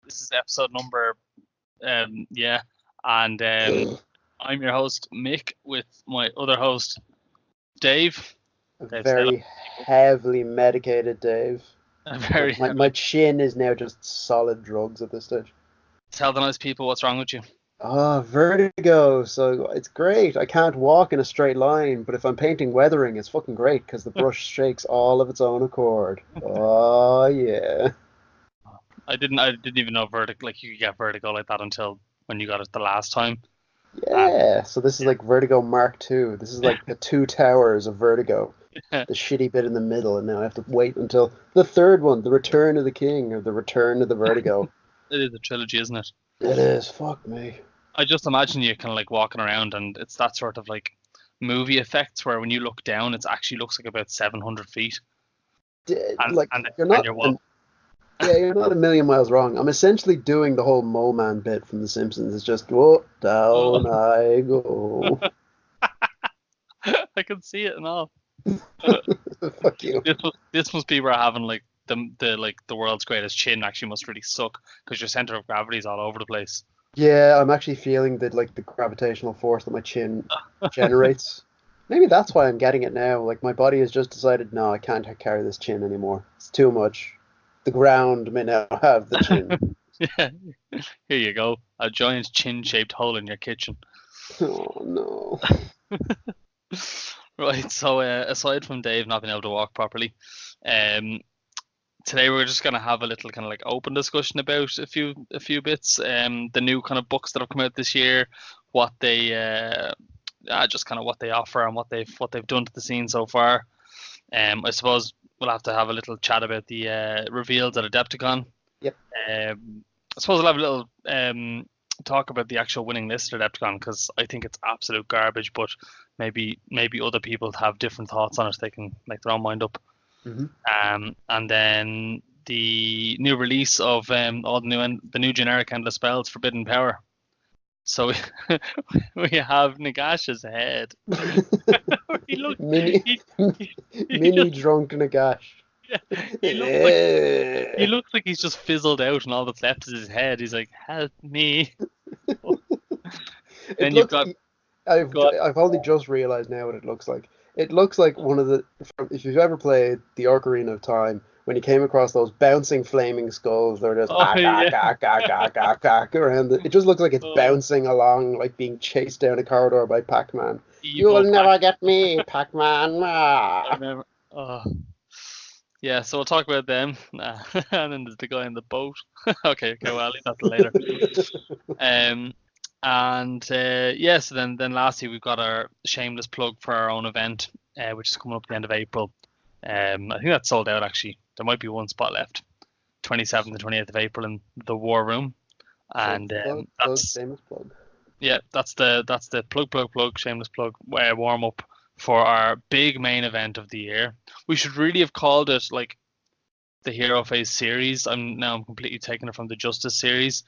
This is episode number, and I'm your host Mick with my other host Dave. Very heavily medicated, Dave. Very my chin is now just solid drugs at this stage. Tell the nice people what's wrong with you. Oh, vertigo. So it's great. I can't walk in a straight line, but if I'm painting weathering, it's fucking great because the brush shakes all of its own accord. Oh yeah. I didn't even know vertigo. Like you could get vertigo like that until when you got it the last time. Yeah. So this is like Vertigo Mark II. This is like the two towers of Vertigo. The shitty bit in the middle, and now I have to wait until the third one, the Return of the King, or the Return of the Vertigo. It is a trilogy, isn't it? It is. Fuck me. I just imagine you kind of like walking around, and it's that sort of like movie effects where when you look down, it actually looks like about 700 feet. You're not a million miles wrong. I'm essentially doing the whole Mole Man bit from The Simpsons. It's just, whoa, down I go. I can see it and all. Fuck you. This must be where having like the world's greatest chin actually must really suck because your center of gravity is all over the place. Yeah, I'm actually feeling the gravitational force that my chin generates. Maybe that's why I'm getting it now. Like my body has just decided, no, I can't carry this chin anymore. It's too much. The ground may now have the chin. Yeah, here you go. A giant chin-shaped hole in your kitchen. Oh no. Right, so aside from Dave not being able to walk properly, today we're just gonna have a little kind of like open discussion about a few bits. The new kind of books that have come out this year, what they just kind of what they offer and what they've done to the scene so far. I suppose we'll have to have a little chat about the reveals at Adepticon. Yep. I suppose we'll have a little talk about the actual winning list at Adepticon because I think it's absolute garbage, but maybe other people have different thoughts on it. They can make their own mind up. Mm-hmm. And then the new release of all the new generic endless spells, Forbidden Power. So we have Nagash's head. Mini drunk Nagash. Yeah, he looks like he's just fizzled out, and all that's left is his head. He's like, "Help me!" And you've got. I've only just realized now what it looks like. It looks like one of the. If you've ever played the Ocarina of Time, when you came across those bouncing flaming skulls, they're just around. It just looks like it's bouncing along, like being chased down a corridor by Pac-Man. You'll never get me, Pac-Man. I remember. Yeah, so we'll talk about them, and then there's the guy in the boat. okay, well, I'll leave that till later. So then lastly we've got our shameless plug for our own event, which is coming up at the end of April. I think that's sold out actually. There might be one spot left, 27th and 28th of April in the War Room, and that's shameless plug. Yeah, that's the plug shameless plug warm up for our big main event of the year. We should really have called it like the Hero Phase series. I'm completely taking it from the Justice series.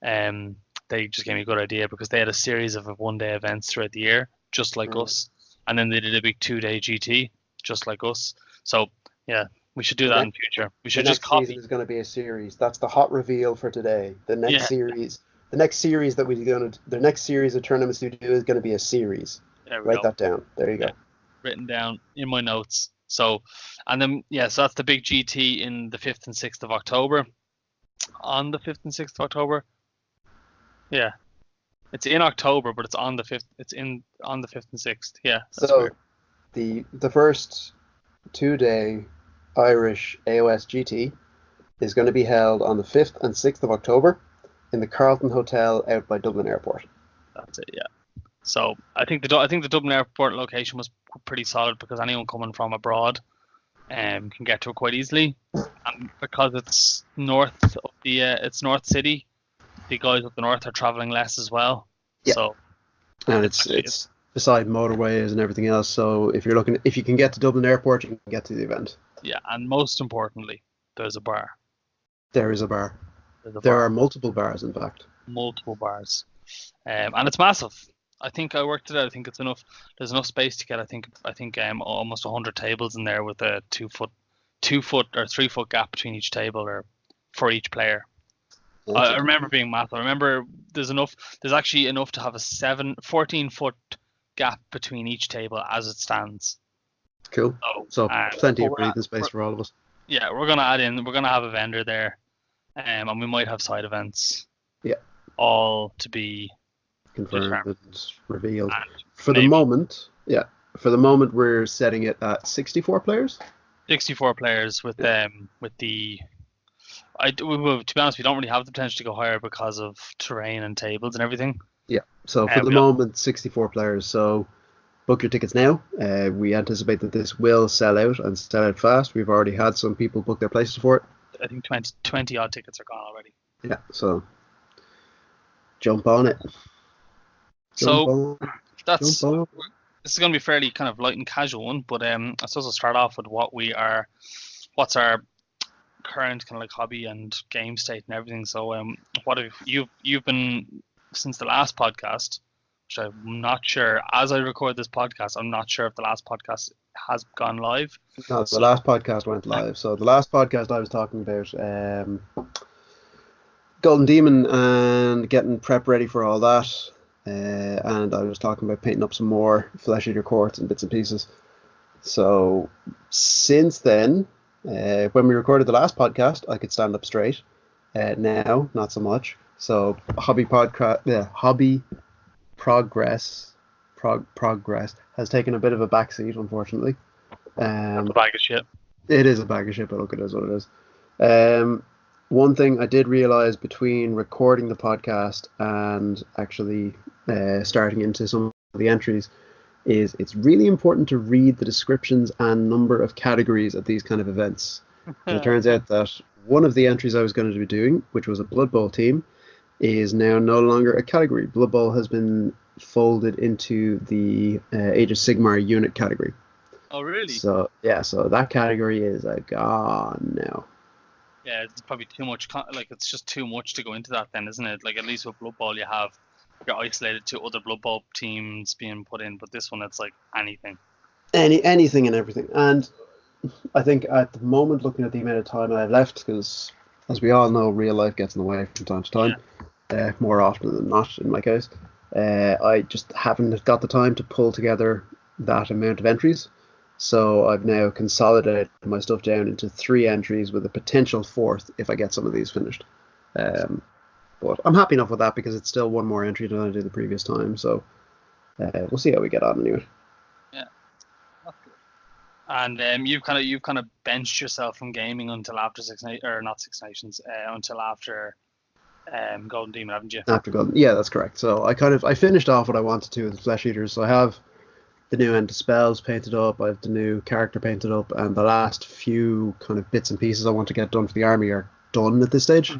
They just gave me a good idea because they had a series of one-day events throughout the year, just like us, and then they did a big 2-day GT, just like us. So yeah, we should do that in future. We should just copy. The next season is going to be a series. That's the hot reveal for today. The next series the next series of tournaments we do is going to be a series. Write that down. There you go. Written down in my notes. So, and then so that's the big GT in the 5th and 6th of October. On the 5th and 6th of October. Yeah, it's in October, but it's on the 5th. It's on the 5th and 6th. Yeah. So weird. The first 2-day Irish AOS GT is going to be held on the 5th and 6th of October in the Carlton Hotel out by Dublin Airport. That's it. Yeah. So I think the Dublin Airport location was pretty solid because anyone coming from abroad can get to it quite easily, and because it's north of it's North City, the guys up the north are travelling less as well. Yeah. So, and it's beside motorways and everything else. So if you can get to Dublin Airport, you can get to the event. Yeah, and most importantly, there's a bar. There is a bar. There are multiple bars, in fact. Multiple bars, and it's massive. I think I worked it out. I think it's enough. There's enough space to get. I think almost 100 tables in there with a 2 foot or 3 foot gap between each table or for each player. I remember being massive. I remember there's actually enough to have a 14-foot gap between each table as it stands. Cool. Oh, So plenty but of breathing space for all of us. yeah, we're gonna have a vendor there, and we might have side events. Yeah. All to be Confirmed determined. and revealed. And For the moment, we're setting it at 64 players. 64 players with to be honest, we don't really have the potential to go higher because of terrain and tables and everything. Yeah. So for the moment, 64 players. So book your tickets now. We anticipate that this will sell out and sell out fast. We've already had some people book their places for it. I think 20 odd tickets are gone already. Yeah. So jump on it. This is going to be a fairly kind of light and casual one, but I suppose I'll start off with what's our current kind of like hobby and game state and everything. So what have you've been since the last podcast, which I'm not sure, as I record this podcast, I'm not sure if the last podcast has gone live. No, the last podcast went live. So the last podcast I was talking about Golden Demon and getting prep ready for all that. And I was talking about painting up some more Flesh Eater courts and bits and pieces. So since then, when we recorded the last podcast, I could stand up straight. Now, not so much. So hobby progress has taken a bit of a backseat, unfortunately. A bag of shit. It is a bag of shit, but look, it is what it is. One thing I did realize between recording the podcast and actually starting into some of the entries is it's really important to read the descriptions and number of categories at these kind of events. And it turns out that one of the entries I was going to be doing, which was a Blood Bowl team, is now no longer a category. Blood Bowl has been folded into the Age of Sigmar unit category. Oh, really? So that category is gone now. Yeah, it's probably too much. It's just too much to go into that, then, isn't it? Like, at least with Blood Bowl, you're isolated to other Blood Bowl teams being put in, but this one, it's like anything. Anything and everything. And I think at the moment, looking at the amount of time I have left, because as we all know, real life gets in the way from time to time, more often than not, in my case. I just haven't got the time to pull together that amount of entries. So I've now consolidated my stuff down into 3 entries with a potential 4th if I get some of these finished. But I'm happy enough with that because it's still one more entry than I did the previous time. So we'll see how we get on anyway. Yeah, that's good. And you've kind of benched yourself from gaming until after until after Golden Demon, haven't you? After Golden, yeah, that's correct. So I finished off what I wanted to with the Flesh Eaters. So I have the new end of spells painted up, I have the new character painted up, and the last few kind of bits and pieces I want to get done for the army are done at this stage.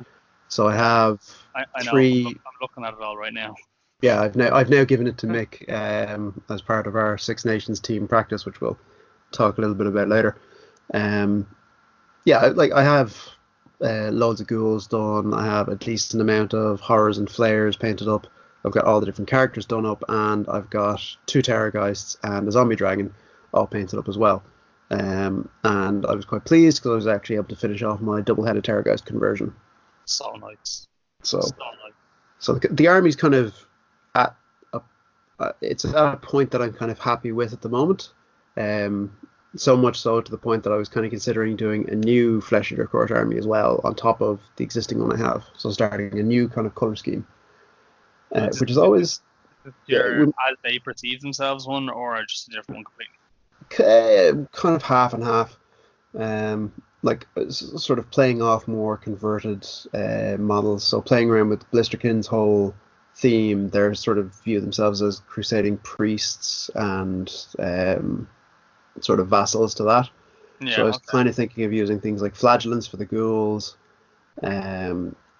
So I have I know, 3. I'm looking at it all right now. Yeah, I've now given it to Mick as part of our Six Nations team practice, which we'll talk a little bit about later. I have loads of ghouls done. I have a decent amount of horrors and flares painted up. I've got all the different characters done up, and I've got 2 Terrorgeists and a zombie dragon all painted up as well. And I was quite pleased because I was actually able to finish off my double-headed Terrorgeist conversion. So nice. So the army's kind of at it's at a point that I'm kind of happy with at the moment. So much so to the point that I was kind of considering doing a new Flesh Eater Court army as well on top of the existing one I have. So starting a new kind of color scheme. Which is always as they perceive themselves one, or just a different one completely. Kind of half and half, sort of playing off more converted models. So playing around with Blisterkin's whole theme, they sort of view themselves as crusading priests and sort of vassals to that. Yeah, so I was kind of thinking of using things like flagellants for the ghouls.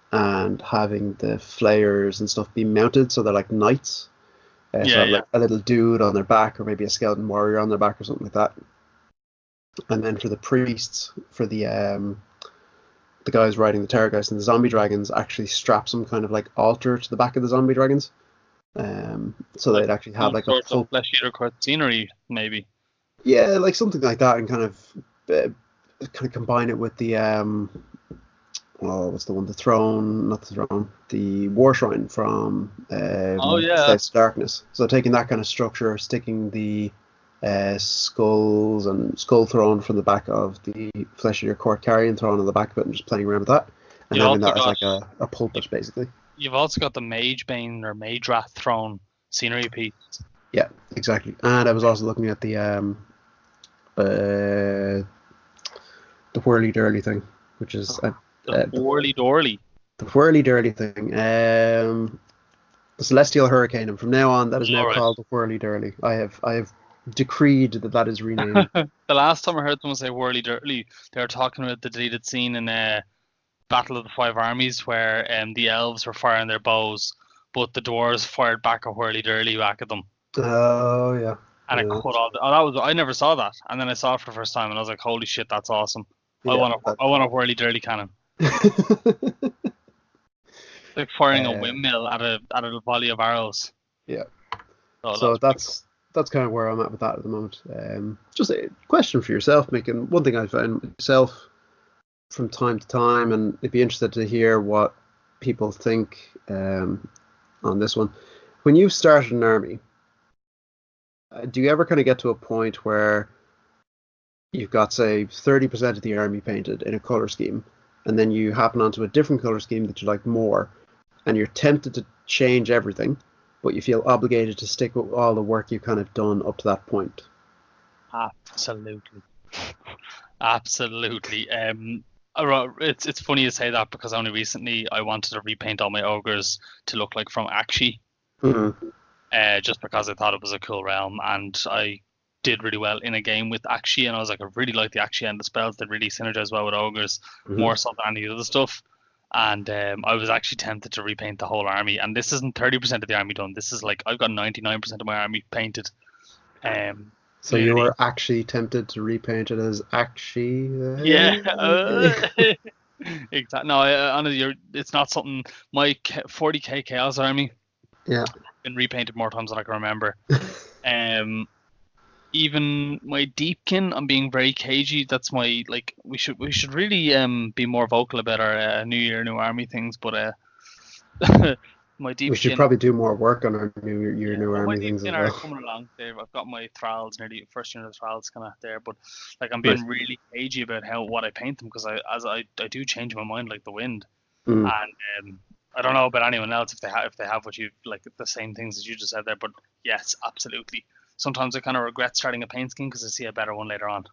And having the flayers and stuff be mounted so they're like knights. Like a little dude on their back, or maybe a skeleton warrior on their back or something like that. And then for the priests, for the guys riding the Terrorgeist and the zombie dragons, actually strap some kind of like altar to the back of the zombie dragons. So they'd actually have like a full Flesh Eater Court scenery, maybe. Yeah, like something like that, and kind of combine it with the what's the one? The throne, not the throne, the war shrine from Oh yeah, States of Darkness. So taking that kind of structure, sticking the skulls and skull throne from the back of the Flesh Eater Court Carrion throne on the back of it, and just playing around with that, and you've having also that as got like a pulpit basically. you've also got the Mage Bane or Mage Wrath throne scenery piece. Yeah, exactly. And I was also looking at the whirly dirly thing, which is The Whirly Dorly. the whirly dirly thing. The Celestial Hurricane, and from now on, that is now All right. called the Whirly Dirly. I have decreed that that is renamed. The last time I heard someone say Whirly Dirly, they were talking about the deleted scene in Battle of the Five Armies where the elves were firing their bows, but the dwarves fired back a Whirly Dirly back at them. Oh yeah. And it Yeah. cut all. That was I never saw that, and then I saw it for the first time, and I was like, "Holy shit, that's awesome! I Yeah, want a Whirly Dirly cannon, like firing a windmill at a volley of arrows." yeah. Oh, So that's that's kind of where I'm at with that at the moment. Just a question for yourself, Mick. And one thing I found myself from time to time, and I'd be interested to hear what people think on this one. When you started an army, do you ever kind of get to a point where you've got, say, 30% of the army painted in a color scheme, and then you happen onto a different color scheme that you like more, and you're tempted to change everything, but you feel obligated to stick with all the work you've kind of done up to that point? absolutely, absolutely. It's funny you say that because only recently I wanted to repaint all my ogres to look like from Akshi, Mm-hmm. just because I thought it was a cool realm, and I did really well in a game with Akshi, and I was like, I really like the Akshi and the spells that really synergize well with ogres, Mm-hmm. more so than any other stuff. And I was actually tempted to repaint the whole army, and this isn't 30% of the army done. This is like I've got 99% of my army painted. So you Community. were actually tempted to repaint it as Akshi? Yeah. Exactly. No, honestly, it's not something. My 40k Chaos army Yeah. been repainted more times than I can remember. Even my Deepkin, I'm being very cagey. That's my like. We should really be more vocal about our New Year, New Army things. But my We should Deepkin, probably do more work on our New Year, yeah, New well, my Army things Deepkin as are well. coming along. There, I've got my Thralls nearly first unit of Thralls kind of there. But like, I'm Nice. being really cagey about what I paint them because I do change my mind like the wind. Mm. And I don't know about anyone else if they have what you like the same things as you just said there, but yes, absolutely. Sometimes I kind of regret starting a paint scheme because I see a better one later on.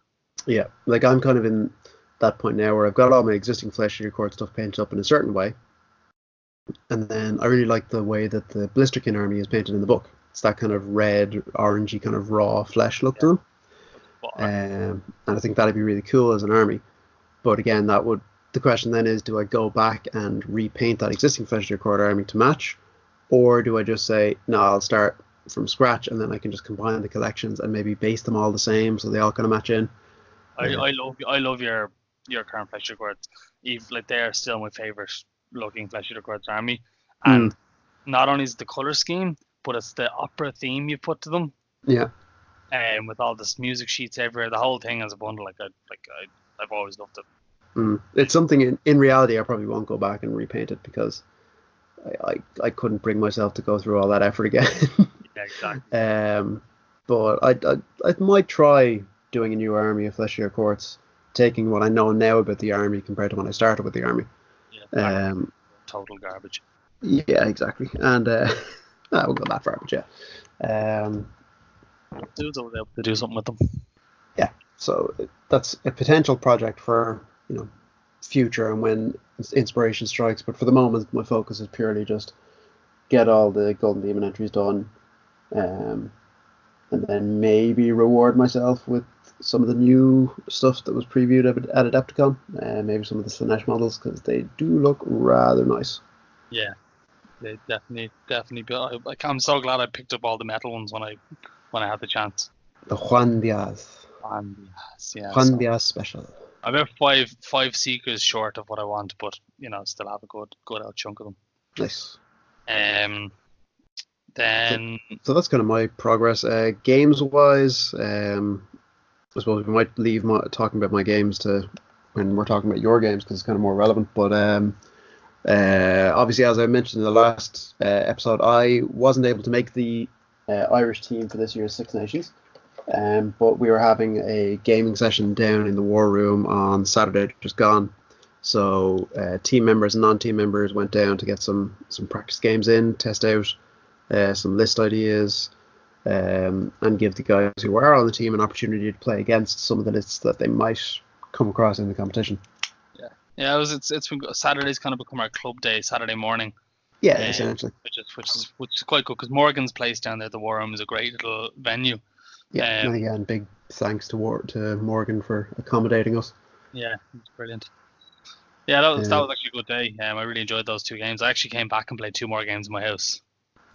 Yeah, like I'm kind of in that point now where I've got all my existing Flesh Eater Court stuff painted up in a certain way, and then I really like the way that the Blisterkin army is painted in the book. It's that kind of red, orangey, kind of raw flesh look to them, But and I think that'd be really cool as an army. But again, the question then is, do I go back and repaint that existing Flesh Eater Court army to match, or do I just say no, I'll start from scratch and then I can just combine the collections and maybe base them all the same so they all kind of match in? I love your current Flesh Eater Courts. Like they are still my favorite looking Flesh Eater Courts army, Mm, and not only is the color scheme, but it's the opera theme you put to them, yeah. with all this music sheets everywhere. The whole thing as a bundle, I've always loved it. It's something in reality I probably won't go back and repaint it because I couldn't bring myself to go through all that effort again. Yeah, exactly. But I might try doing a new army of Flesh Eater Courts, taking what I know now about the army compared to when I started with the army. Yeah, Um, total garbage. yeah, exactly. And I won't go that far, but yeah. Dudes will be able to do something with them. Yeah, so that's a potential project for future and when inspiration strikes. But for the moment, my focus is purely just get all the Golden Demon entries done, and then maybe reward myself with some of the new stuff that was previewed at Adepticon, and maybe some of the Slanesh models because they do look rather nice. Yeah, they definitely. I'm so glad I picked up all the metal ones when I had the chance. The Juan Diaz, And yes, yeah. Juan So Diaz special. I'm about five seekers short of what I want, but still have a good out chunk of them. Nice. Um, then So that's kind of my progress. Games wise, I suppose we might leave talking about my games to when we're talking about your games because it's kind of more relevant. But obviously, as I mentioned in the last episode, I wasn't able to make the Irish team for this year's Six Nations. But we were having a gaming session down in the War Room on Saturday, just gone. So team members and non-team members went down to get some practice games in, test out some list ideas, and give the guys who are on the team an opportunity to play against some of the lists that they might come across in the competition. Yeah. It's been Saturday's kind of become our club day, Saturday morning. Yeah, essentially. Which is quite good because Morgan's place down there, the War Room, is a great little venue. Yeah, and again, big thanks to Morgan for accommodating us. Yeah, it's brilliant. Yeah, that was actually a good day. I really enjoyed those 2 games. I actually came back and played 2 more games in my house.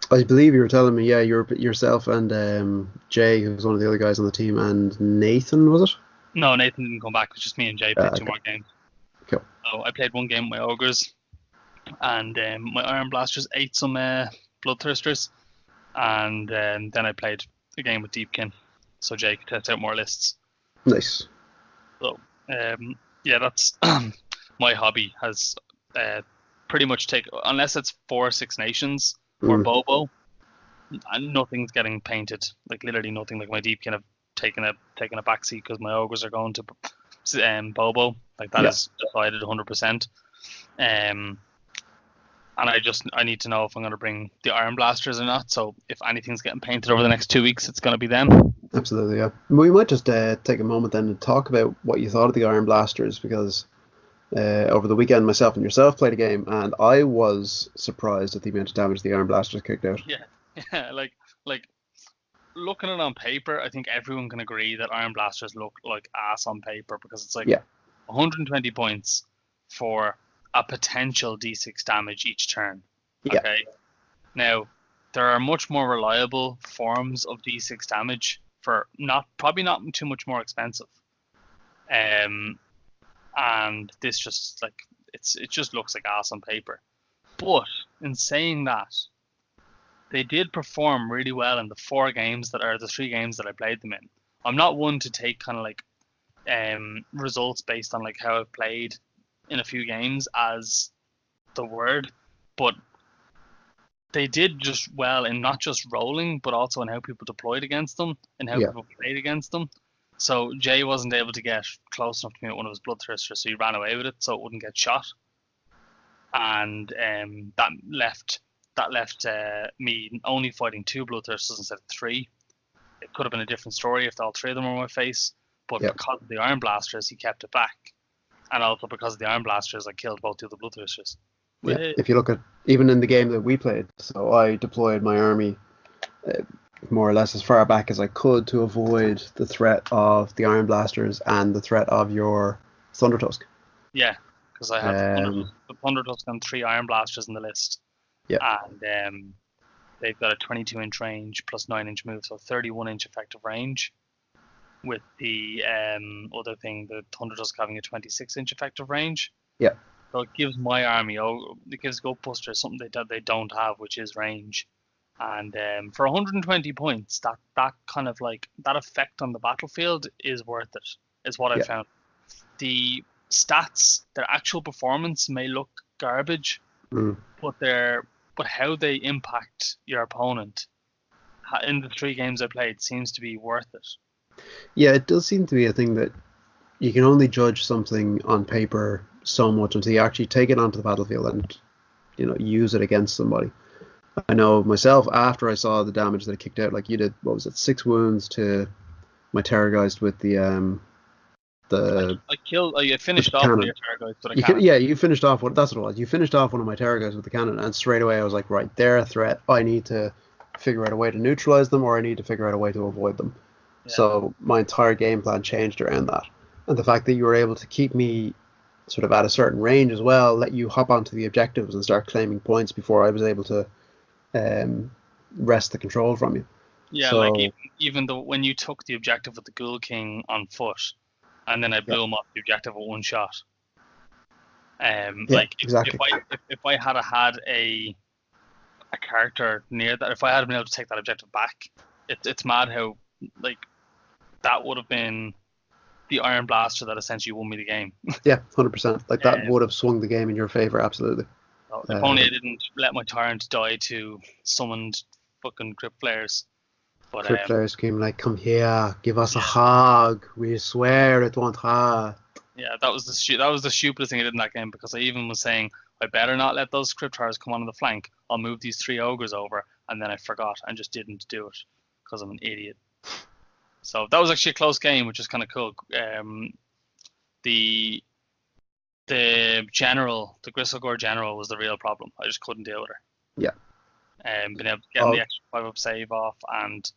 I believe you were telling me, yeah, yourself and Jay, who was one of the other guys on the team, and Nathan, was it? No, Nathan didn't come back. It was just me and Jay played 2 more games. Cool. So I played 1 game with my Ogres, and my Iron Blasters ate some Bloodthirsters, and then I played a game with Deepkin, so Jay could test out more lists. Nice. So, yeah, that's my hobby has pretty much unless it's 4 Six Nations or Bobo, and nothing's getting painted. Like literally nothing. Like my Deepkin have taken a backseat because my Ogres are going to Bobo. Like that is decided 100%. And I need to know if I'm going to bring the Iron Blasters or not. So if anything's getting painted over the next 2 weeks, it's going to be them. Absolutely, yeah. We might just take a moment then to talk about what you thought of the Iron Blasters, because over the weekend, myself and yourself played a game, and I was surprised at the amount of damage the Iron Blasters kicked out. Yeah, like looking at it on paper, I think everyone can agree that Iron Blasters look like ass on paper because it's like 120 points for a potential D6 damage each turn. Okay. Now, there are much more reliable forms of D6 damage for probably not too much more expensive. And this just like it just looks like ass on paper. But in saying that, they did perform really well in the 3 games that I played them in. I'm not one to take kind of like results based on like how I've played in a few games as the word, but they did just well in not just rolling, but also in how people deployed against them and how people played against them. So Jay wasn't able to get close enough to me with one of his Bloodthirsters, so he ran away with it so it wouldn't get shot. And that left me only fighting 2 Bloodthirsters instead of 3. It could have been a different story if all 3 of them were on my face, but because of the Iron Blasters, he kept it back. And also because of the Iron Blasters, I killed both of the Bloodthirsters. Yeah. If you look at even in the game that we played, so I deployed my army more or less as far back as I could to avoid the threat of the Iron Blasters and the threat of your Thundertusk. Yeah, because I have the Thundertusk and 3 Iron Blasters in the list. Yeah. And they've got a 22-inch range plus 9-inch move, so 31-inch effective range. With the other thing, the Thundertusk having a 26-inch effective range. Yeah. So it gives my army, it gives Ghostbusters something that they don't have, which is range. And for 120 points, that kind of like that effect on the battlefield is worth it. Is what I found. The stats, their actual performance may look garbage, but how they impact your opponent in the 3 games I played seems to be worth it. Yeah, it does seem to be a thing that you can only judge something on paper so much until you actually take it onto the battlefield and use it against somebody. I know myself, after I saw the damage that it kicked out, like you did, what was it, 6 wounds to my Terrorgeist with the I finished off with your Terrorgeist with a cannon. You finished off that's what it was. You finished off one of my Terrorgeists with the cannon, and straight away I was like, right, they're a threat. I need to figure out a way to neutralize them, or I need to figure out a way to avoid them. Yeah. So my entire game plan changed around that. And the fact that you were able to keep me sort of at a certain range as well, let you hop onto the objectives and start claiming points before I was able to wrest the control from you. Yeah, so, like even though when you took the objective with the Ghoul King on foot, and then I blew him off the objective with 1 shot. Like exactly. if I had a character near that, if I had been able to take that objective back, it's mad how like that would have been the Iron Blaster that essentially won me the game. Yeah, 100%. Like that Um, would have swung the game in your favor, absolutely. So if only I didn't let my tyrant die to summoned fucking crypt players. But Crypt players came like, "Come here, give us a hug. We swear it won't hurt." yeah, that was the stupidest thing I did in that game, because I even was saying I better not let those crypt towers come on the flank. I'll move these 3 ogres over, and then I forgot and just didn't do it because I'm an idiot. So that was actually a close game, which is kind of cool. The general, the Gristlegore general, was the real problem. I just couldn't deal with her. Yeah. Being able to get the extra 5-up save off, and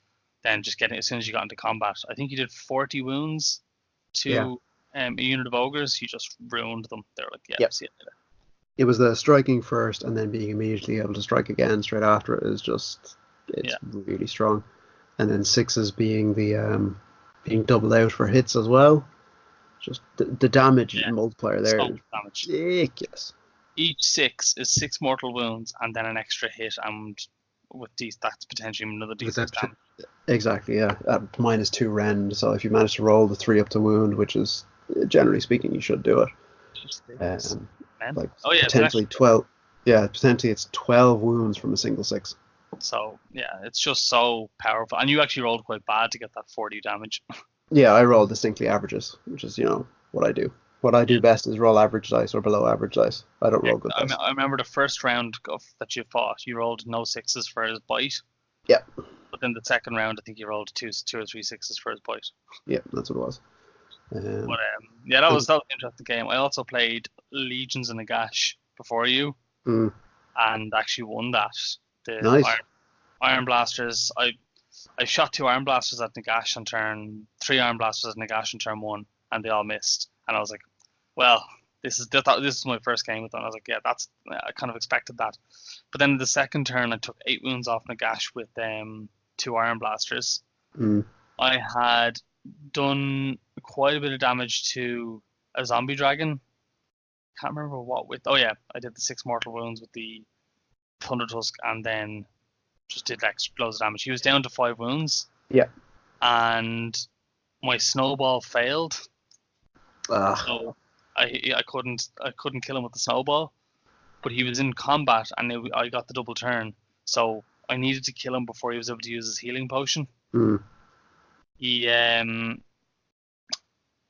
then just getting, as soon as you got into combat, I think you did 40 wounds to a unit of ogres. You just ruined them. They were like, see you later. It was the striking first and then being immediately able to strike again straight after it is just, it's really strong. And then 6s being the being doubled out for hits as well. Just the damage multiplier there is ridiculous. Each 6 is 6 mortal wounds and then an extra hit, and with these, that's potentially another D6 damage. Exactly, yeah. At -2 rend, so if you manage to roll the 3 up to wound, which is generally speaking you should do it. Like potentially 12. Yeah, potentially it's 12 wounds from a single 6. So yeah, it's just so powerful, and you actually rolled quite bad to get that 40 damage. Yeah, I roll distinctly averages, which is what I do. What I do best is roll average dice or below average dice. I don't roll good dice. I remember the first round that you fought, you rolled no 6s for his bite. Yeah. But then the second round, I think you rolled two or 3 6s for his bite. Yeah, that's what it was. That was an interesting game. I also played Legions in Nagash before you, and actually won that. Nice. Iron Blasters. I shot 2 Iron Blasters at Nagash on turn 3, Iron Blasters at Nagash on turn 1, and they all missed. And I was like, well, this is my first game with them. I was like, yeah, I kind of expected that. But then the second turn, I took 8 wounds off Nagash with 2 Iron Blasters. I had done quite a bit of damage to a zombie dragon. Can't remember what with. Oh yeah, I did the 6 mortal wounds with the Thunder Tusk, and then just did loads of damage. He was down to 5 wounds. Yeah. And my snowball failed. So I couldn't kill him with the snowball. But he was in combat, and I got the double turn. So I needed to kill him before he was able to use his healing potion. He I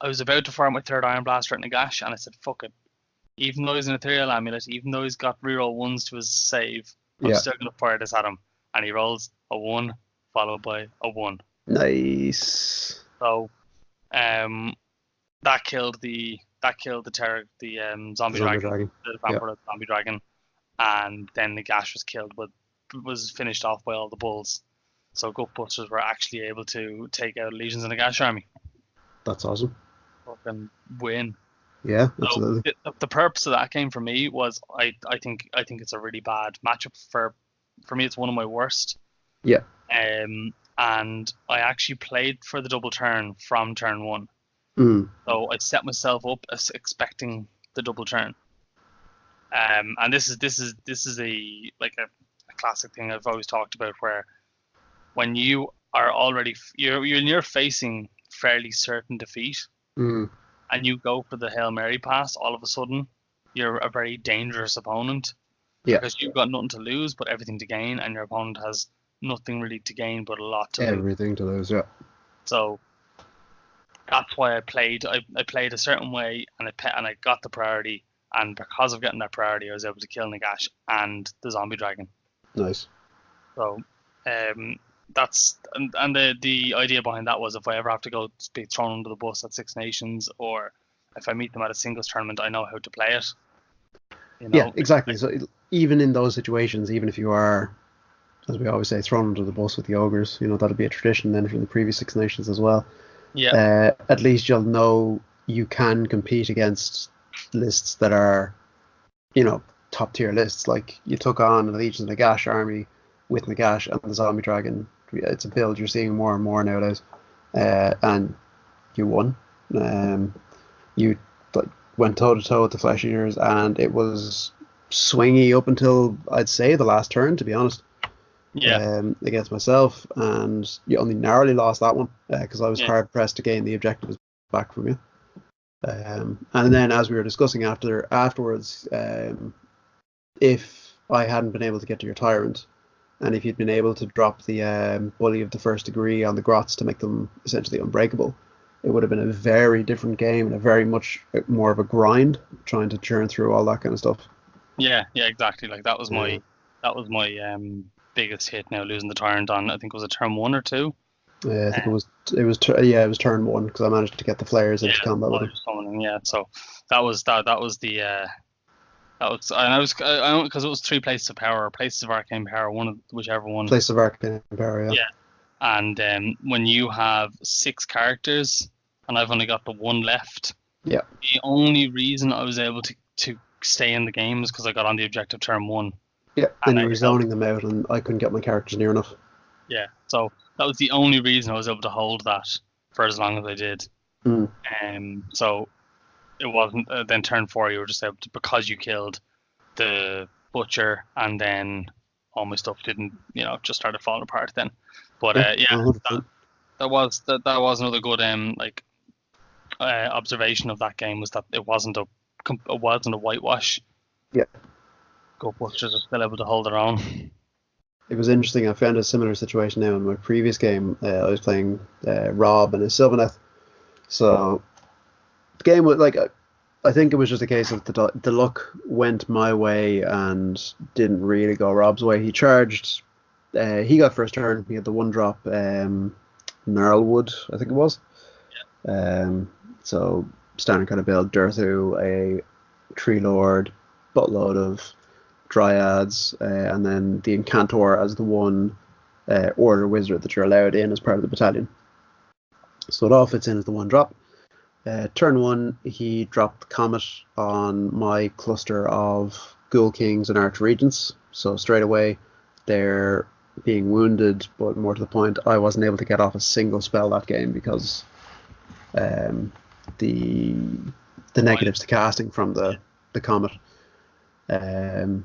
was about to fire my 3rd Iron Blaster at Nagash, and I said, fuck it. Even though he's an Ethereal Amulet, even though he's got reroll 1s to his save, I'm still going to fire this at him. And he rolls a 1 followed by a 1. Nice. So that killed the zombie dragon. The vampire zombie dragon. And then Nagash was killed, but was finished off by all the bulls. So Gutbusters were actually able to take out Legions in the Nagash army. That's awesome. Fucking win. Yeah, absolutely. So the purpose of that game for me was I think it's a really bad matchup for me. It's one of my worst. Yeah. And I actually played for the double turn from turn 1. So I set myself up as expecting the double turn. And this is a classic thing I've always talked about, where when you are already you're facing fairly certain defeat, and you go for the Hail Mary pass, all of a sudden you're a very dangerous opponent. Yeah. Because you've got nothing to lose but everything to gain, and your opponent has nothing really to gain but a lot to lose. Everything to lose, yeah. So that's why I played. I played a certain way, and I got the priority, and because of getting that priority, I was able to kill Nagash and the zombie dragon. Nice. So, that's and the idea behind that was, if I ever have to be thrown under the bus at Six Nations, or if I meet them at a singles tournament, I know how to play it. Yeah, exactly. So even in those situations, even if you are, as we always say, thrown under the bus with the ogres, that'll be a tradition then from the previous Six Nations as well. Yeah. At least you'll know you can compete against lists that are, top tier lists. Like you took on a Legion of Nagash army with Nagash and the Zombie Dragon. It's a build you're seeing more and more nowadays, and you won. You went toe to toe with the Flesh Eaters, and it was swingy up until I'd say the last turn, to be honest. Yeah. Against myself, and you only narrowly lost that one because I was hard pressed to gain the objectives back from you. And then, as we were discussing afterwards, if I hadn't been able to get to your tyrant, and if you'd been able to drop the bully of the first degree on the grots to make them essentially unbreakable, it would have been a very different game and a very much more of a grind, trying to churn through all that kind of stuff. Yeah, exactly. Like that was my biggest hit. Now losing the tyrant on, I think it was a turn 1 or 2. I think it was turn 1 because I managed to get the flares into combat with him. Yeah, so that was because it was 3 places of power, or places of arcane power, whichever one. Place of arcane power, yeah. Yeah, and when you have 6 characters and I've only got the 1 left, yeah, the only reason I was able to stay in the game is because I got on the objective turn 1. Yeah, and you were zoning them out, and I couldn't get my characters near enough. Yeah, so that was the only reason I was able to hold that for as long as I did. So it wasn't then turn 4 you were just able to, because you killed the butcher, and then all my stuff didn't, just started falling apart then. But that was another good observation of that game, was that it wasn't a whitewash. Yeah, Go butchers are still able to hold their own. It was interesting. I found a similar situation now in my previous game. I was playing Rob and his Sylvaneth. So the game was I think it was just a case of the luck went my way and didn't really go Rob's way. He charged. He got first turn. He had the 1-drop Gnarlwood, I think it was. Yeah. So standard kind of build, Durthu, a Tree Lord, buttload of Dryads, and then the Incantor as the one Order Wizard that you're allowed in as part of the battalion. So it all fits in as the 1-drop. Turn 1, he dropped Comet on my cluster of Ghoul Kings and Archregents. So straight away, they're being wounded, but more to the point, I wasn't able to get off a single spell that game because the negatives to casting from the Comet. And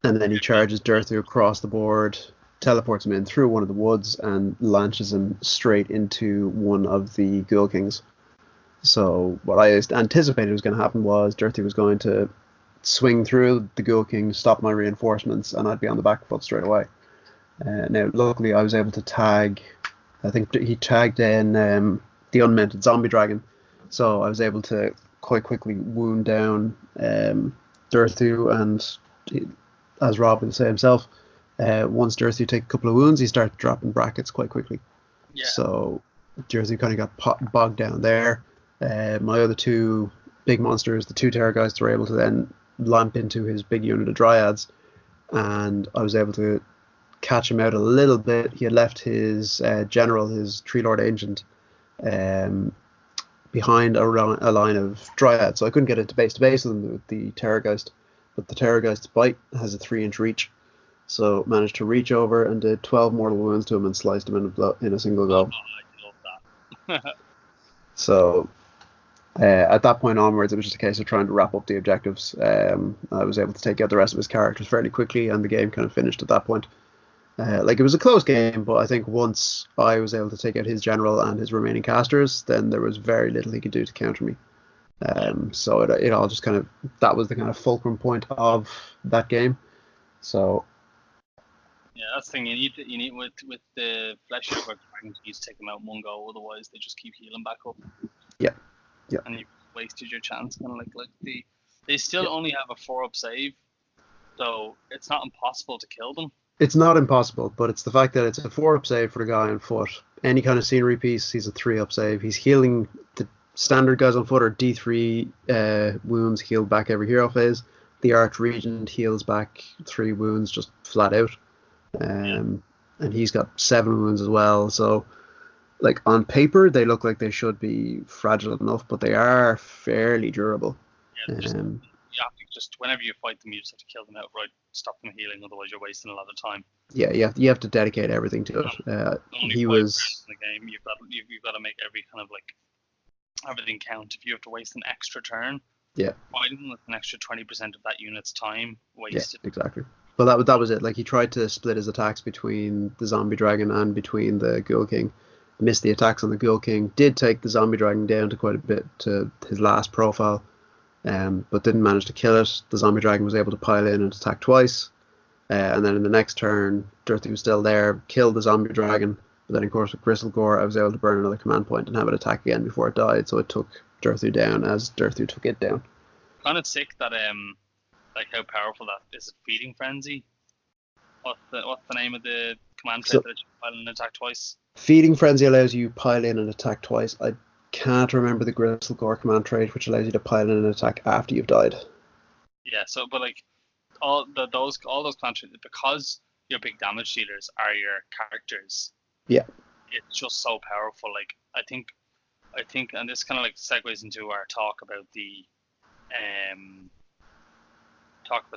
then he charges Durthu across the board, teleports him in through one of the woods, and launches him straight into one of the Ghoul Kings. So what I anticipated was going to happen was Durthu was going to swing through the Ghoul King, stop my reinforcements, and I'd be on the back foot straight away. Now, luckily, I was able to tag. I think he tagged in the unmented zombie dragon, so I was able to quite quickly wound down Durthu, and as Rob would say himself, once Durthu take a couple of wounds, he started dropping brackets quite quickly. Yeah. So Durthu kind of got bogged down there. My other 2 big monsters, the 2 Terrorgeists, were able to then lamp into his big unit of Dryads, and I was able to catch him out a little bit. He had left his general, his Tree Lord Ancient, behind a line of Dryads, so I couldn't get it to base with them with the Terrorgeist. But the Terrorgeist's bite has a 3-inch reach, so managed to reach over and did 12 mortal wounds to him and sliced him in a single go. I love that. So at that point onwards, it was just a case of trying to wrap up the objectives. I was able to take out the rest of his characters fairly quickly, and the game kind of finished at that point. It was a close game, but I think once I was able to take out his general and his remaining casters, then there was very little he could do to counter me. So it all just kind of, that was the kind of fulcrum point of that game. So yeah, that's the thing. You need with the flesh of dragons, you need to take them out in one go, otherwise they just keep healing back up. Yeah. And you've wasted your chance. Kind of they still only have a 4-up save, so it's not impossible to kill them. It's not impossible, but it's the fact that it's a 4-up save for the guy on foot. Any kind of scenery piece, he's a 3-up save. He's healing. The standard guys on foot are D3 wounds healed back every hero phase. The Archregent heals back 3 wounds just flat out. And he's got 7 wounds as well. So, on paper, they look like they should be fragile enough, but they are fairly durable. Yeah, you have to just, whenever you fight them, you just have to kill them outright, stop them healing, otherwise you're wasting a lot of time. Yeah, you have to dedicate everything to it. He was in the game. You've got to make every kind of everything count. If you have to waste an extra turn, fighting them with an extra 20% of that unit's time wasted. Yeah, exactly. But that was it. He tried to split his attacks between the zombie dragon and between the Ghoul King, missed the attacks on the Ghoul King, did take the Zombie Dragon down to quite a bit, to his last profile, but didn't manage to kill it. The Zombie Dragon was able to pile in and attack twice, and then in the next turn, Dirthy was still there, killed the Zombie Dragon, but then of course with Gristlegore I was able to burn another command point and have it attack again before it died, so it took Dirthy down as Dirthy took it down. Kind of sick that like how powerful that is. It Feeding Frenzy. What's the name of the command trait that you pile in and attack twice? Feeding Frenzy allows you pile in and attack twice. I can't remember the Gristlegore command trait, which allows you to pile in and attack after you've died. Yeah, so but like all those command traits, because your big damage dealers are your characters. Yeah. It's just so powerful. Like I think, and this kind of like segues into our talk about the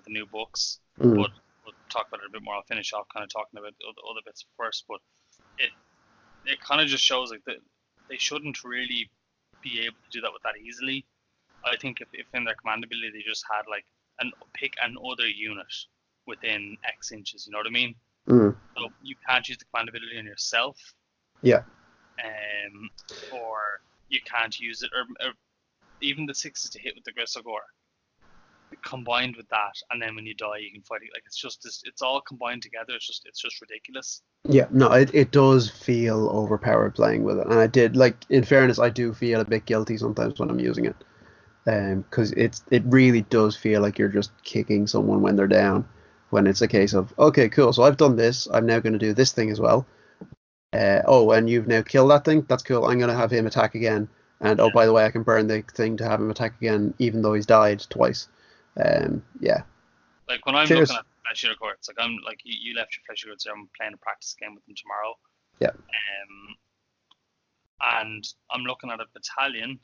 new books, but we'll talk about it a bit more. I'll finish off kind of talking about other bits first, but it kind of just shows like that they shouldn't really be able to do that with that easily. I think if in their command ability they just had like pick another unit within X inches, you know what I mean? So you can't use the command ability on yourself. Yeah. Or you can't use it, or even the 6s to hit with the Gristlegore. Combined with that, and then when you die, you can fight it. Like it's just this, it's all combined together. It's just ridiculous. Yeah, no, it does feel overpowered playing with it, and I did, like, in fairness, I do feel a bit guilty sometimes when I'm using it, because it really does feel like you're just kicking someone when they're down, when it's a case of, okay, cool, so I've done this, I'm now going to do this thing as well. Oh, and you've now killed that thing. That's cool. I'm going to have him attack again, and oh, by the way, I can burn the thing to have him attack again, even though he's died twice. Yeah. Like when I'm looking at Flesh Eater Courts, like I'm like you left your Flesh Eater Courts there. I'm playing a practice game with them tomorrow. Yeah. And I'm looking at a battalion,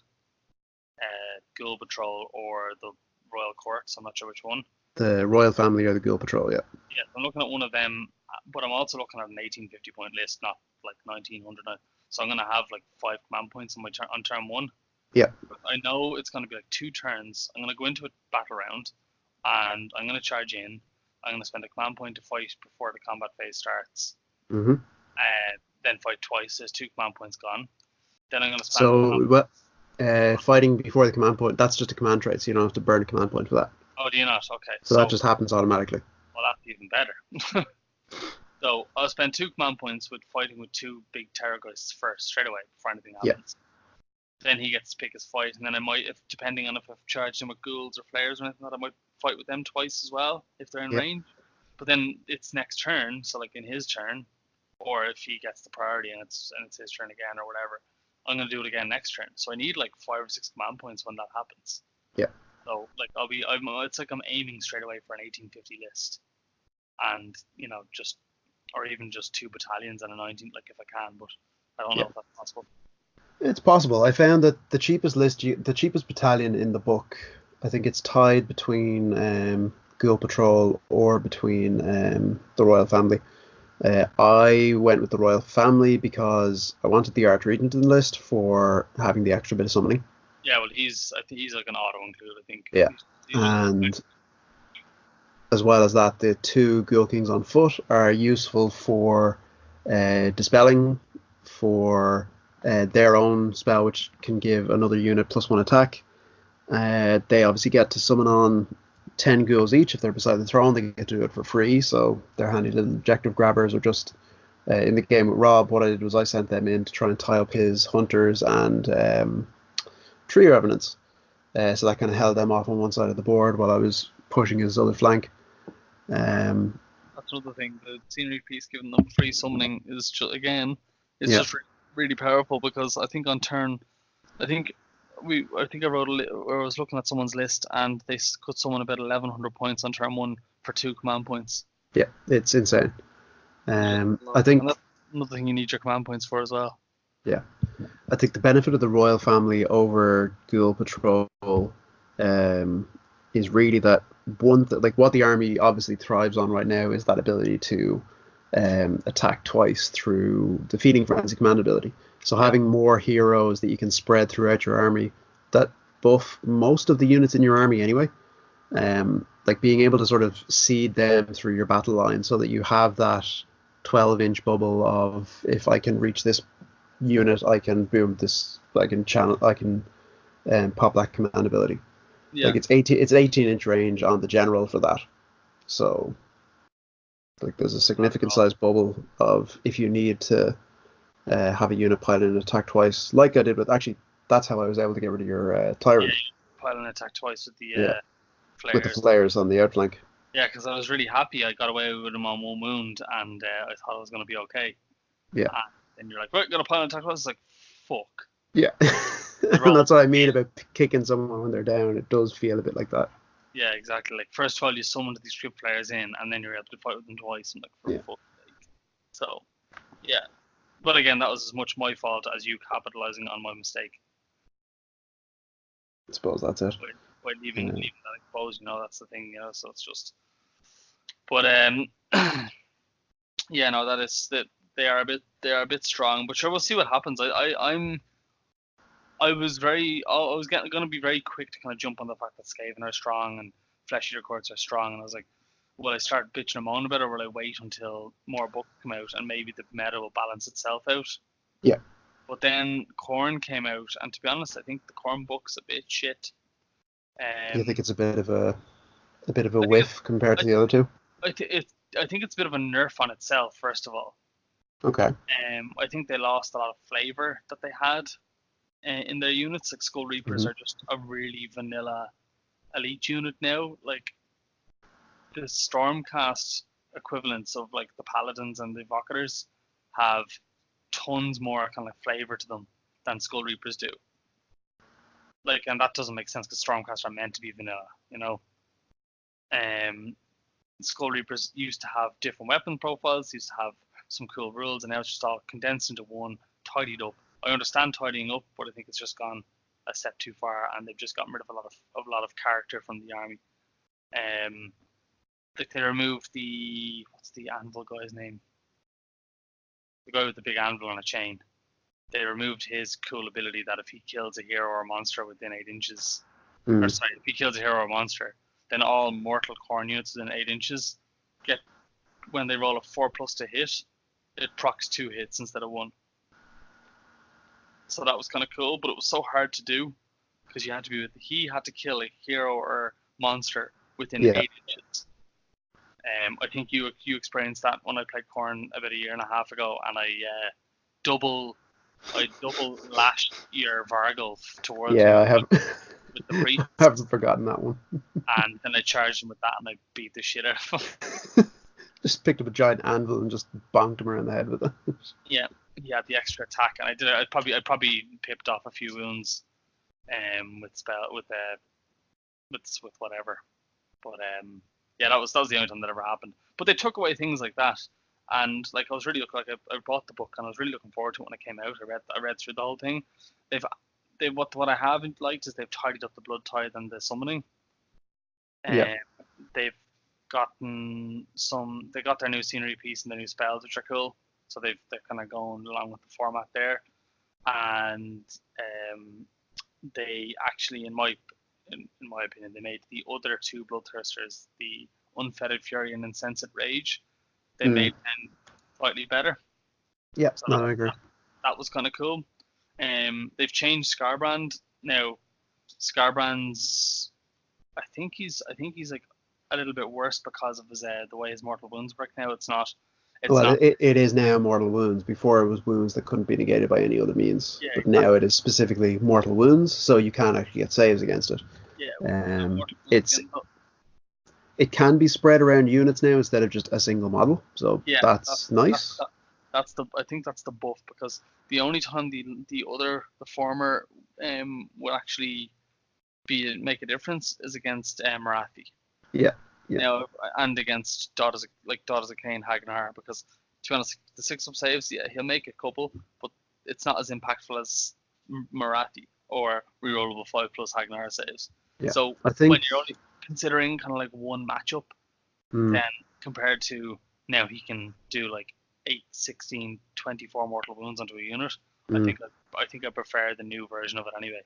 Ghoul Patrol or the Royal Courts. I'm not sure which one. The Royal Family or the Ghoul Patrol, yeah. Yeah, I'm looking at one of them, but I'm also looking at an 1850 point list, not like 1900. So I'm gonna have like 5 command points on my on turn 1. Yeah. I know it's going to be like 2 turns. I'm going to go into a battle round, and I'm going to charge in. I'm going to spend a command point to fight before the combat phase starts. Mm-hmm. Then fight twice. There's 2 command points gone. Then I'm going to spend. Fighting before the command point, that's just a command trait, so you don't have to burn a command point for that. Oh, do you not? Okay. So that just happens automatically. Well, that's even better. So I'll spend 2 command points with fighting with 2 big Terrorgeists first, straight away, before anything happens. Yeah. Then he gets to pick his fight, and then I might, depending on if I've charged him with ghouls or flares or anything like that, I might fight with them twice as well, if they're in range. But then it's next turn, so like in his turn, or if he gets the priority and it's his turn again or whatever, I'm going to do it again next turn. So I need like 5 or 6 command points when that happens. Yeah. So like it's like I'm aiming straight away for an 1850 list, and just, or even just 2 battalions and a 19, like if I can, but I don't know if that's possible. It's possible. I found that the cheapest battalion in the book, I think it's tied between Ghoul Patrol or between the Royal Family. I went with the Royal Family because I wanted the Archregent in the list for having the extra bit of summoning. Yeah, well, I think he's like an auto include, I think. Yeah, and as well as that, the 2 Ghoul Kings on foot are useful for dispelling, for their own spell, which can give another unit +1 attack. They obviously get to summon on 10 ghouls each if they're beside the throne. They get to do it for free, so they're handy little objective grabbers. Or just in the game with Rob, what I did was I sent them in to try and tie up his hunters and tree revenants, so that kind of held them off on one side of the board while I was pushing his other flank. That's another thing. The scenery piece giving them free summoning is just, again, it's just really powerful, because I think on turn, I think I wrote or I was looking at someone's list and they could summon about 1100 points on turn 1 for 2 command points. Yeah, it's insane. I think that's another thing you need your command points for as well. Yeah, I think the benefit of the Royal Family over Ghoul Patrol is really that like what the army obviously thrives on right now is that ability to attack twice through the Feeding Frenzy command ability. So having more heroes that you can spread throughout your army that buff most of the units in your army anyway, like being able to sort of seed them through your battle line so that you have that 12-inch bubble of, if I can reach this unit, I can boom this. I can channel. I can pop that command ability. Yeah. Like it's 18-inch range on the general for that. So like there's a significant size bubble of if you need to have a unit pilot and attack twice, like I did with actually. That's how I was able to get rid of your tyrant. Yeah, pilot and attack twice with the flares. With the flares on the outflank. Yeah, because I was really happy I got away with him on one wound, and I thought I was going to be okay. Yeah. And then you're like, right, got a pilot and attack twice. It's like, fuck. Yeah. And that's what I mean about kicking someone when they're down. It does feel a bit like that. Yeah, exactly. Like, first of all, you summoned these script players in, and then you're able to fight with them twice. And like, for fuck's sake. So, yeah. But again, that was as much my fault as you capitalizing on my mistake. I suppose that's it. By leaving that exposed, that's the thing, so it's just. But yeah, no, that is that they are a bit strong, but sure, we'll see what happens. I was going to be very quick to kind of jump on the fact that Skaven are strong and Flesh Eater Courts are strong, and I was like, will I start bitching and moaning about it, or will I wait until more books come out and maybe the meta will balance itself out? Yeah. But then Khorne came out, and to be honest, I think the Khorne book's a bit shit. You think it's a bit of a whiff compared to the other two? I think it's a bit of a nerf on itself, first of all. Okay. I think they lost a lot of flavor that they had in their units. Like Skull Reapers are just a really vanilla elite unit now. Like the Stormcast equivalents of like the Paladins and the Evocators have tons more kind of flavor to them than Skull Reapers do. Like, and that doesn't make sense because Stormcast are meant to be vanilla, Skull Reapers used to have different weapon profiles, used to have some cool rules, and now it's just all condensed into one, tidied up. I understand tidying up, but I think it's just gone a step too far, and they've just gotten rid of a lot of character from the army. Like they removed what's the anvil guy's name? The guy with the big anvil on a chain. They removed his cool ability that if he kills a hero or a monster within 8 inches, or sorry, if he kills a hero or a monster, then all mortal Khorne units within 8 inches get, when they roll a 4+ to hit, it procs 2 hits instead of 1. So that was kind of cool, but it was so hard to do because he had to kill a hero or monster within 8 inches. I think you experienced that when I played Khorne about a year and a half ago, and I double lashed your Vargul towards me. I have. With the priest. I haven't forgotten that one. And then I charged him with that, and I beat the shit out of him. Just picked up a giant anvil and just bonked him around the head with it. Yeah, he had the extra attack, and I did it. I probably pipped off a few wounds, with whatever. But yeah, that was the only time that ever happened. But they took away things like that, and like I was really I bought the book and I was really looking forward to it when it came out. I read through the whole thing. What I haven't liked is they've tidied up the blood tithe and the summoning. They've gotten they got their new scenery piece and their new spells, which are cool. So they're kind of going along with the format there, and they actually, in my opinion, they made the other two bloodthirsters, the Unfettered Fury and Insensate Rage, they made them slightly better. Yeah, so I agree. That was kind of cool. They've changed Scarbrand now. Scarbrand's, I think he's like a little bit worse because of his the way his mortal wounds work now. It is now mortal wounds. Before it was wounds that couldn't be negated by any other means. Yeah, but now it is specifically mortal wounds, so you can actually get saves against it. Yeah. It can be spread around units now instead of just a single model. So yeah, that's nice. I think that's the buff, because the only time the former will actually make a difference is against Marathi. Yeah. Now, and against Daughters of Cain, Hagnar, because to be honest, the 6-up saves, yeah, he'll make a couple, but it's not as impactful as Marathi or rerollable 5+ Hagnar saves. Yeah, so I think when you're only considering kind of like one matchup, then compared to now he can do like 8, 16, 24 mortal wounds onto a unit. I think I prefer the new version of it anyway.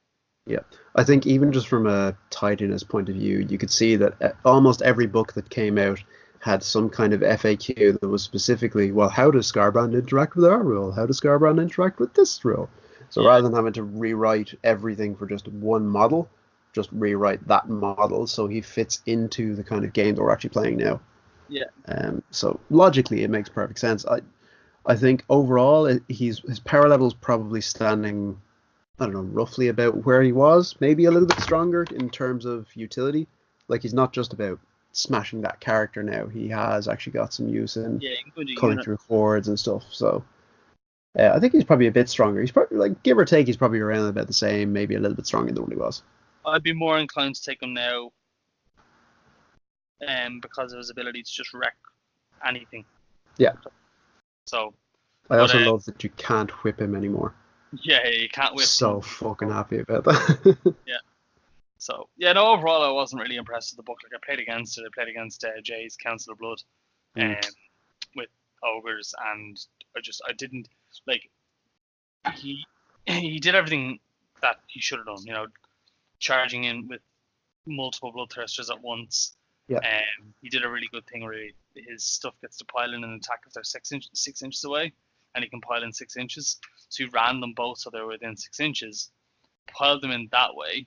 Yeah, I think even just from a tidiness point of view, you could see that almost every book that came out had some kind of FAQ that was specifically, well, how does Scarbrand interact with our rule? How does Scarbrand interact with this rule? So rather than having to rewrite everything for just one model, just rewrite that model so he fits into the kind of game that we're actually playing now. Yeah. So logically, it makes perfect sense. I think overall, his power level is probably standing, I don't know, roughly about where he was, maybe a little bit stronger in terms of utility. Like, he's not just about smashing that character now. He has actually got some use in cutting through hordes and stuff. So I think he's probably a bit stronger. He's probably, like, give or take, he's probably around about the same, maybe a little bit stronger than what he was. I'd be more inclined to take him now, because of his ability to just wreck anything. Yeah. So. I also love that you can't whip him anymore. Yeah, you can't whip him. So fucking happy about that. Yeah. So, yeah, no, overall I wasn't really impressed with the book. Like, I played against it. I played against Jay's Council of Blood with ogres, and I didn't, like, he did everything that he should have done, you know, charging in with multiple bloodthirsters at once. Yeah. He did a really good thing where his stuff gets to pile in an attack if they're 6 inches away, and he can pile in 6 inches. So he ran them both so they were within 6 inches, piled them in that way,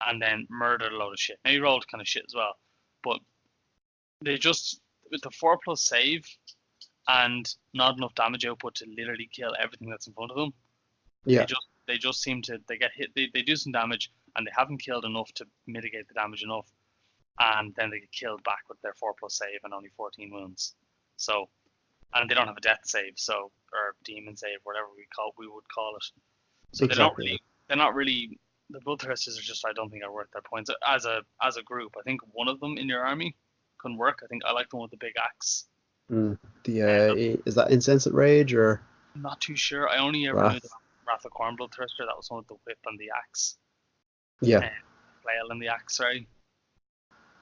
and then murdered a load of shit. Now he rolled kind of shit as well, but they just, with the 4+ save and not enough damage output to literally kill everything that's in front of them. Yeah. They just seem to, they get hit, they do some damage, and they haven't killed enough to mitigate the damage enough, and then they get killed back with their 4+ save and only 14 wounds. So, and they don't have a death save, so, or demon save, whatever we would call it. So exactly. They're not really. The bloodthirsters are just, I don't think, are worth their points as a group. I think one of them in your army can work. I think I like the one with the big axe. Is that Insensate Rage or? I'm not too sure. I only ever knew the Wrath of Khorne bloodthirster. That was one with the whip and the axe. Yeah. Flail and the axe, sorry.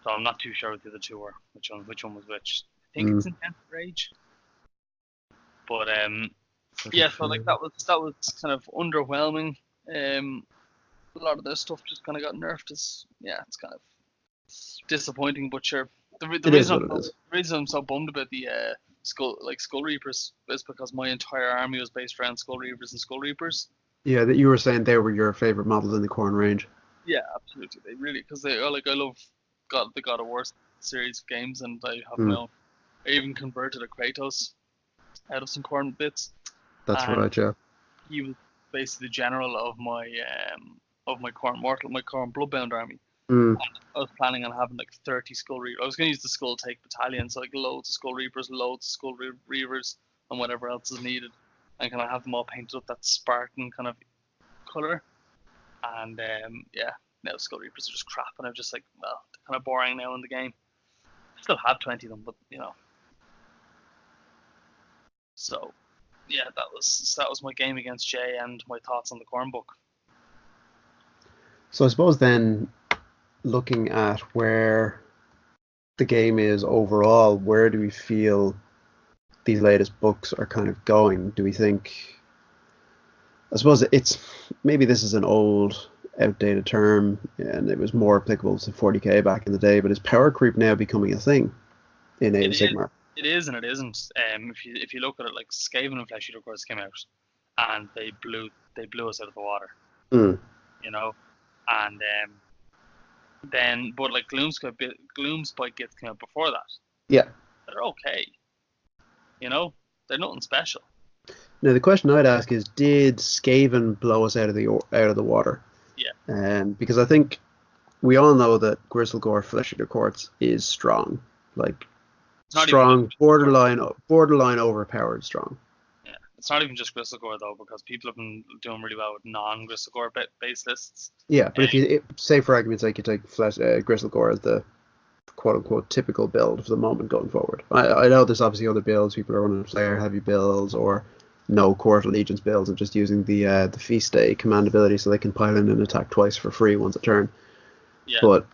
So I'm not too sure what the other two were. Which one was which? I think it's Insensate Rage. But yeah. So like that was kind of underwhelming. A lot of this stuff just kind of got nerfed. It's kind of disappointing, but sure. The reason I'm so bummed about the Skull Reapers is because my entire army was based around Skull Reapers and Skull Reapers. Yeah, that you were saying they were your favorite models in the Khorne range. Yeah, absolutely. They really, because I love the God of War series of games, and I have my own. I even converted a Kratos out of some Khorne bits. That's right, yeah. He was basically the general of my Khorne Bloodbound army. And I was planning on having like 30 Skull Reapers. I was going to use the Skull Take Battalion, so like loads of Skull Reapers, loads of Skull Reavers, and whatever else is needed. And kind of have them all painted up that Spartan kind of colour. And now Skull Reapers are just crap, and I'm just like, well, they're kind of boring now in the game. I still have 20 of them, but you know. So, yeah, that was my game against Jay and my thoughts on the Khorne book. So I suppose then, looking at where the game is overall, where do we feel these latest books are kind of going? Do we think, I suppose it's, maybe this is an old, outdated term, and it was more applicable to 40k back in the day, but is power creep now becoming a thing in Age of Sigmar? It is and it isn't. If you look at it, like Skaven and Flesh Eater course came out, and they blew us out of the water. You know, and then but like Gloomspite Gifts came out before that. Yeah, they're okay. You know, they're nothing special. Now the question I'd ask is, did Skaven blow us out of the water? Yeah. Because I think we all know that Gristlegore Flesh Eater Courts is strong, like strong, borderline overpowered strong. Yeah, it's not even just Gristlegore though, because people have been doing really well with non-Gristlegore base lists. Yeah, but if you say, for argument's sake, you take Gristlegore as the quote-unquote typical build for the moment going forward. I know there's obviously other builds. People are running player heavy builds or no Court Allegiance builds and just using the Feast Day command ability so they can pile in and attack twice for free once a turn. Yeah. But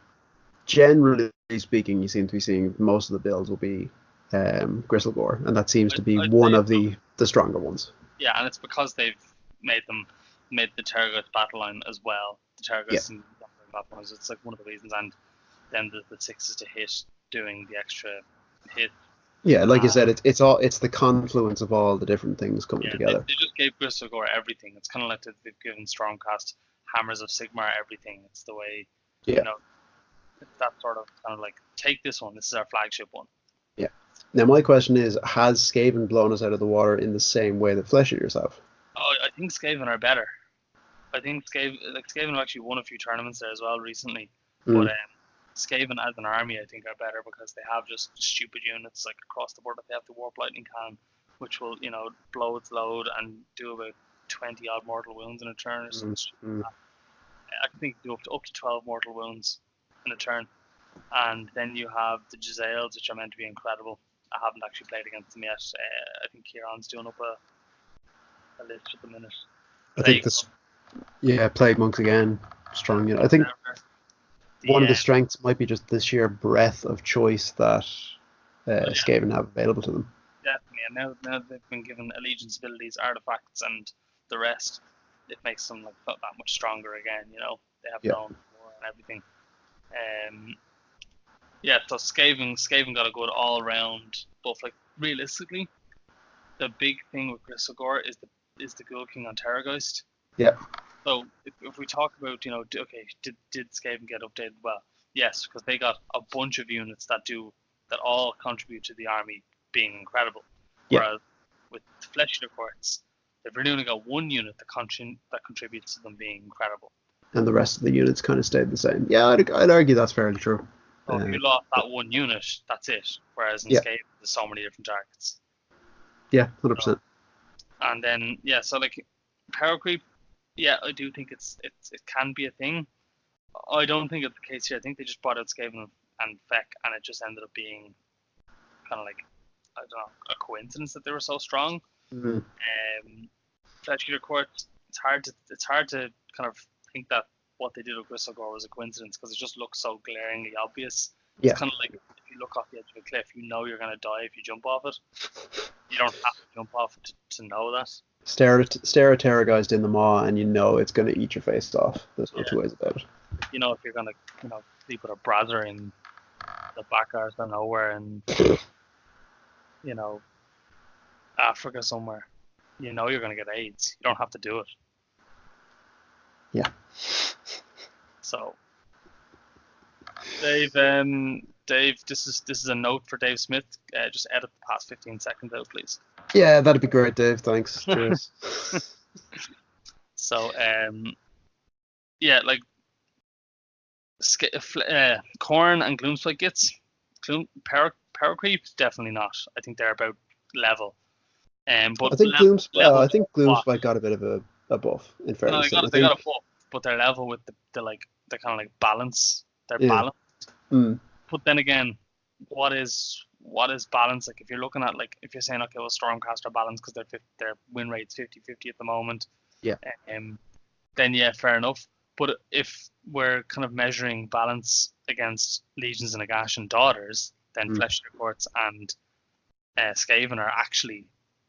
generally speaking, you seem to be seeing most of the builds will be Gristlegore, and that seems to be one of the stronger ones. Yeah, and it's because they've made the Tergoth battle line as well. The Tergoth and battle lines, it's like one of the reasons, and then the 6s to hit doing the extra hit. Yeah, like you said, it's the confluence of all the different things coming Yeah, together. they just gave Gristogor everything. It's kind of like they've given Stormcast Hammers of Sigmar everything. It's the way, Yeah, it's that sort of kind of like, take this one. This is our flagship one. yeah. Now my question is, has Skaven blown us out of the water in the same way that Flesh Eaters have? Oh, I think Skaven are better. I think Skaven have actually won a few tournaments there as well recently. But Mm, Skaven as an army, I think, are better because they have just stupid units like across the board. They have the Warp Lightning Cannon, which will, blow its load and do about 20 odd mortal wounds in a turn or something. mm, mm. I think do up to 12 mortal wounds in a turn. And then you have the Giselles, which are meant to be incredible. I haven't actually played against them yet. I think Kieran's doing up a list at the minute. I think Plague Monks again, strong. I think one of the strengths might be just the sheer breadth of choice that Skaven have available to them. Definitely, and now they've been given allegiance abilities, artifacts, and the rest. It makes them like that much stronger again. They have their own war and everything. So Skaven got a good all round buff. Like realistically, the big thing with Gristogor is the Ghoul King on Terrorgeist. Yeah. So if we talk about, did Skaven get updated? Well, yes, because they got a bunch of units that all contribute to the army being incredible. Whereas with Flesh Eater Courts, they've really only got one unit that contributes to them being incredible. And the rest of the units kind of stayed the same. Yeah, I'd argue that's fairly true. So if you lost that one unit, that's it. Whereas in Skaven, there's so many different targets. Yeah, 100%. And then so like power creep, I do think it can be a thing. I don't think it's the case here. I think they just brought out Skaven and Feck, and it just ended up being kind of like, I don't know, a coincidence that they were so strong. Mm-hmm. Flesh Eater Court, it's hard to kind of think that what they did with Gristogor was a coincidence because it just looks so glaringly obvious. It's kind of like if you look off the edge of a cliff, you're going to die if you jump off it. You don't have to jump off it to know that. Stare at Terrorgeist in the maw, and it's going to eat your face off. There's no two ways about it. If you're going to, sleep with a brother in the back arse of nowhere and, Africa somewhere, you're going to get AIDS. You don't have to do it. Yeah. So, Dave, this is a note for Dave Smith. Just edit the past 15 seconds out, please. Yeah, that'd be great, Dave. Thanks. Cheers. So, like Corn and Gloomspike Gits. Power Creep, definitely not. I think they're about level. But I think Gloomspike got a bit of a buff. In fairness, they got a buff, but they're level with the kind of like balance. They're balanced. Mm. But then again, what is balance? Like if you're looking at if you're saying, okay, well, Stormcast are balanced because their win rate's 50-50 at the moment. Yeah. Then fair enough. But if we're kind of measuring balance against Legions and Nagash and Daughters, then Flesh Eater Courts and Skaven are actually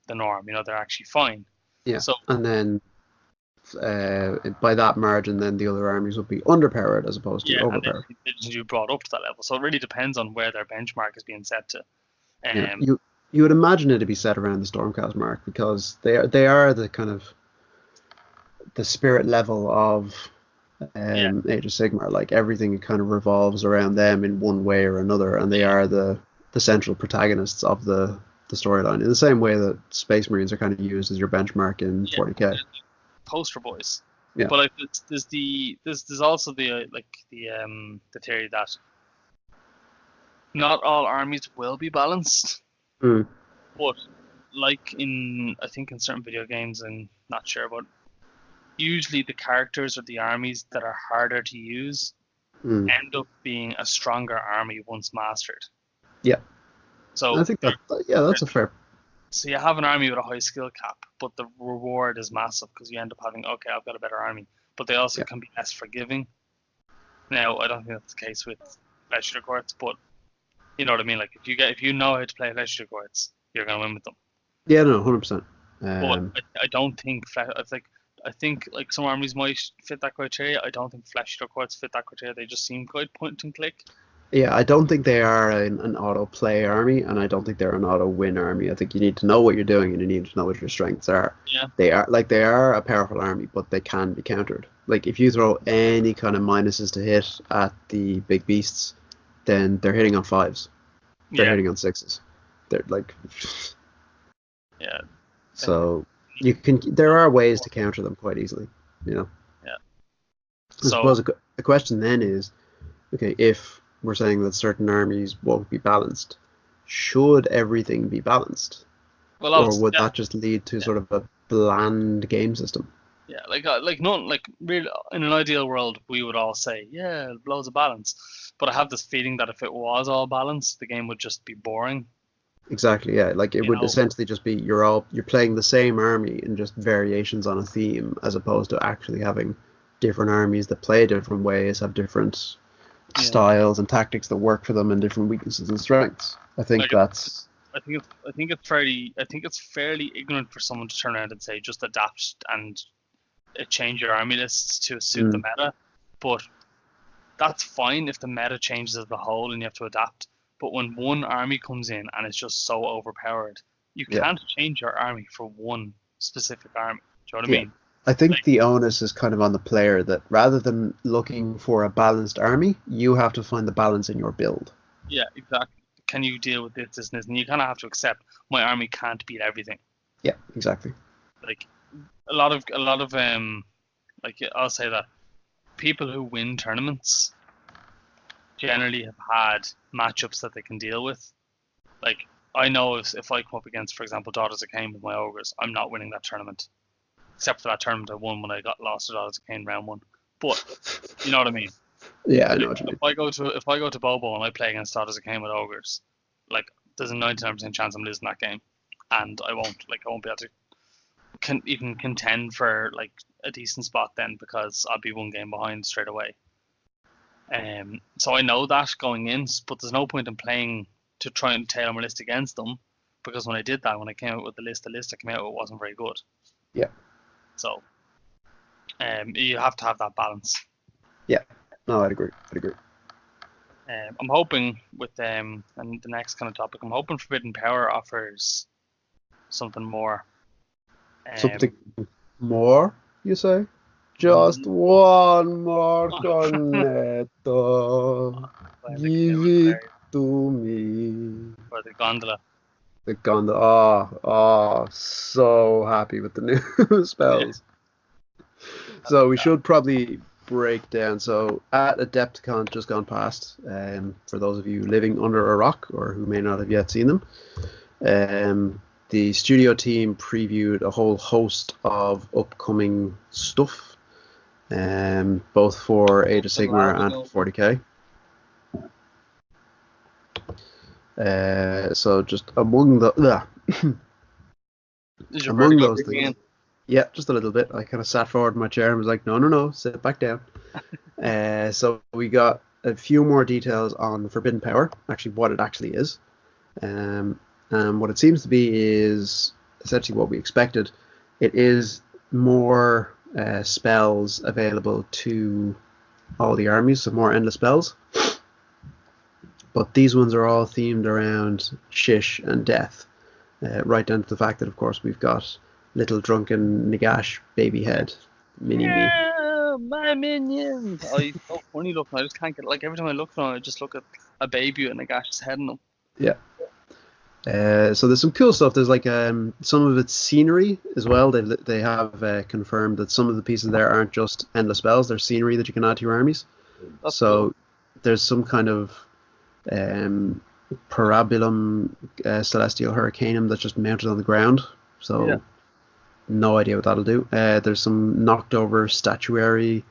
the norm. They're actually fine. Yeah. So, and then by that margin, then the other armies will be underpowered as opposed to overpowered. And you brought up to that level, so it really depends on where their benchmark is being set to. You would imagine it to be set around the Stormcast mark because they are the kind of the spirit level of Age of Sigmar. Like everything kind of revolves around them in one way or another, and they are the central protagonists of the storyline in the same way that Space Marines are kind of used as your benchmark in 40k. Poster boys. Yeah. But there's also the theory that not all armies will be balanced. Mm. But I think in certain video games, I'm not sure, but usually the characters or the armies that are harder to use end up being a stronger army once mastered. Yeah. So I think that's a fair. So you have an army with a high skill cap, but the reward is massive because you end up having, okay, I've got a better army, but they also can be less forgiving. Now, I don't think that's the case with Flesh Eater Courts, but you know what I mean. Like if you know how to play Flesh Eater Courts, you're gonna win with them. Yeah, no, 100%. But I don't think I think some armies might fit that criteria. I don't think Flesh Eater Courts fit that criteria. They just seem quite point and click. Yeah, I don't think they are an auto play army, and I don't think they're an auto win army. I think you need to know what you're doing, and you need to know what your strengths are. Yeah. They are a powerful army, but they can be countered. Like if you throw any kind of minuses to hit at the big beasts, then they're hitting on fives. They're Yeah. hitting on sixes. They're like Yeah. so you can. There are ways to counter them quite easily. You know. Yeah. I So, suppose a question then is, okay, if we're saying that certain armies won't be balanced, should everything be balanced? well, Or obviously, would that just lead to sort of a bland game system? yeah, like not like real in an ideal world, we would all say, yeah, loads of balance. But I have this feeling that if it was all balanced, the game would just be boring. Exactly, yeah. Like it You would know, essentially just be you're playing the same army in just variations on a theme, as opposed to actually having different armies that play different ways, have different yeah. styles and tactics that work for them, and different weaknesses and strengths. I think Like that's I think it's fairly ignorant for someone to turn around and say just adapt and change your army lists to suit the mm, meta. But that's fine if the meta changes as a whole and you have to adapt. But when one army comes in and it's just so overpowered, you yeah, can't change your army for one specific army. Do you know what I yeah. mean? I think Like, the onus is kind of on the player that rather than looking for a balanced army, you have to find the balance in your build. yeah, exactly. Can you deal with this, and this? And you kind of have to accept my army can't beat everything. Yeah, exactly. Like a lot of like I'll say that people who win tournaments generally have had matchups that they can deal with. Like I know if I come up against, for example, Daughters of Cain with my ogres, I'm not winning that tournament. Except for that tournament I won when I got lost to Daughters of Cain round one. But you know what I mean. Yeah, I know Like what you mean. if I go to Bobo and I play against Daughters of Cain with ogres, like there's a 99% chance I'm losing that game, and I won't be able to even contend for like a decent spot then because I'll be one game behind straight away. So I know that going in, but there's no point in playing to try and tailor my list against them because when I did that, when I came out with the list I came out with wasn't very good. Yeah, So you have to have that balance. yeah. No, I'd agree. I'd agree. I'm hoping with and the next kind of topic, I'm hoping Forbidden Power offers something more. Something more, you say? Just Mhm. one more cornetto. Well, the Give canoe is it hilarious. to me. Or the gondola. The gondola. Oh, so happy with the new Yeah. spells. So we should probably break down. So at Adepticon just gone past, for those of you living under a rock or who may not have yet seen them, the studio team previewed a whole host of upcoming stuff, both for Age of Sigmar and for 40k. So just among the Is your among vertigo those kicking things, in? yeah, just a little bit. I kind of sat forward in my chair and was like, no, no, no, sit back down. So we got a few more details on Forbidden Power, actually what it actually is. And what it seems to be is essentially what we expected. It is more spells available to all the armies, so more endless spells. But these ones are all themed around shish and death, right down to the fact that, of course, we've got little drunken Nagash baby head mini me. Yeah, my minions. Oh, he's so funny looking. I just can't get like every time I look at him, I just look at a baby and a gash's head in him. Yeah. So there's some cool stuff. There's like some of it's scenery as well. They have confirmed that some of the pieces there aren't just endless spells. They're scenery that you can add to your armies. That's So cool. there's some kind of Parabellum Celestial Hurricaneum that's just mounted on the ground. So Yeah. no idea what that'll do. There's some knocked over statuary.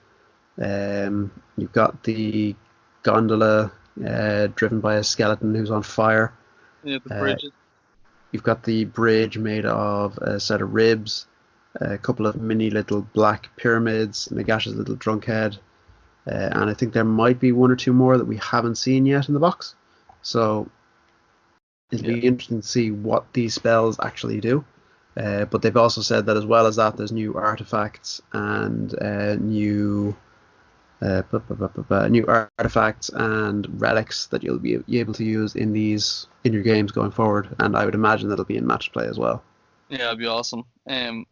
You've got the gondola driven by a skeleton who's on fire. Yeah, the Uh, bridges. You've got the bridge made of a set of ribs, a couple of mini little black pyramids, Nagash's little drunk head, and I think there might be one or two more that we haven't seen yet in the box. So it'll Yeah. be interesting to see what these spells actually do. But they've also said that as well as that, there's new artifacts and new New artifacts and relics that you'll be able to use in your games going forward, and I would imagine that'll be in match play as well. Yeah, it'd be awesome. I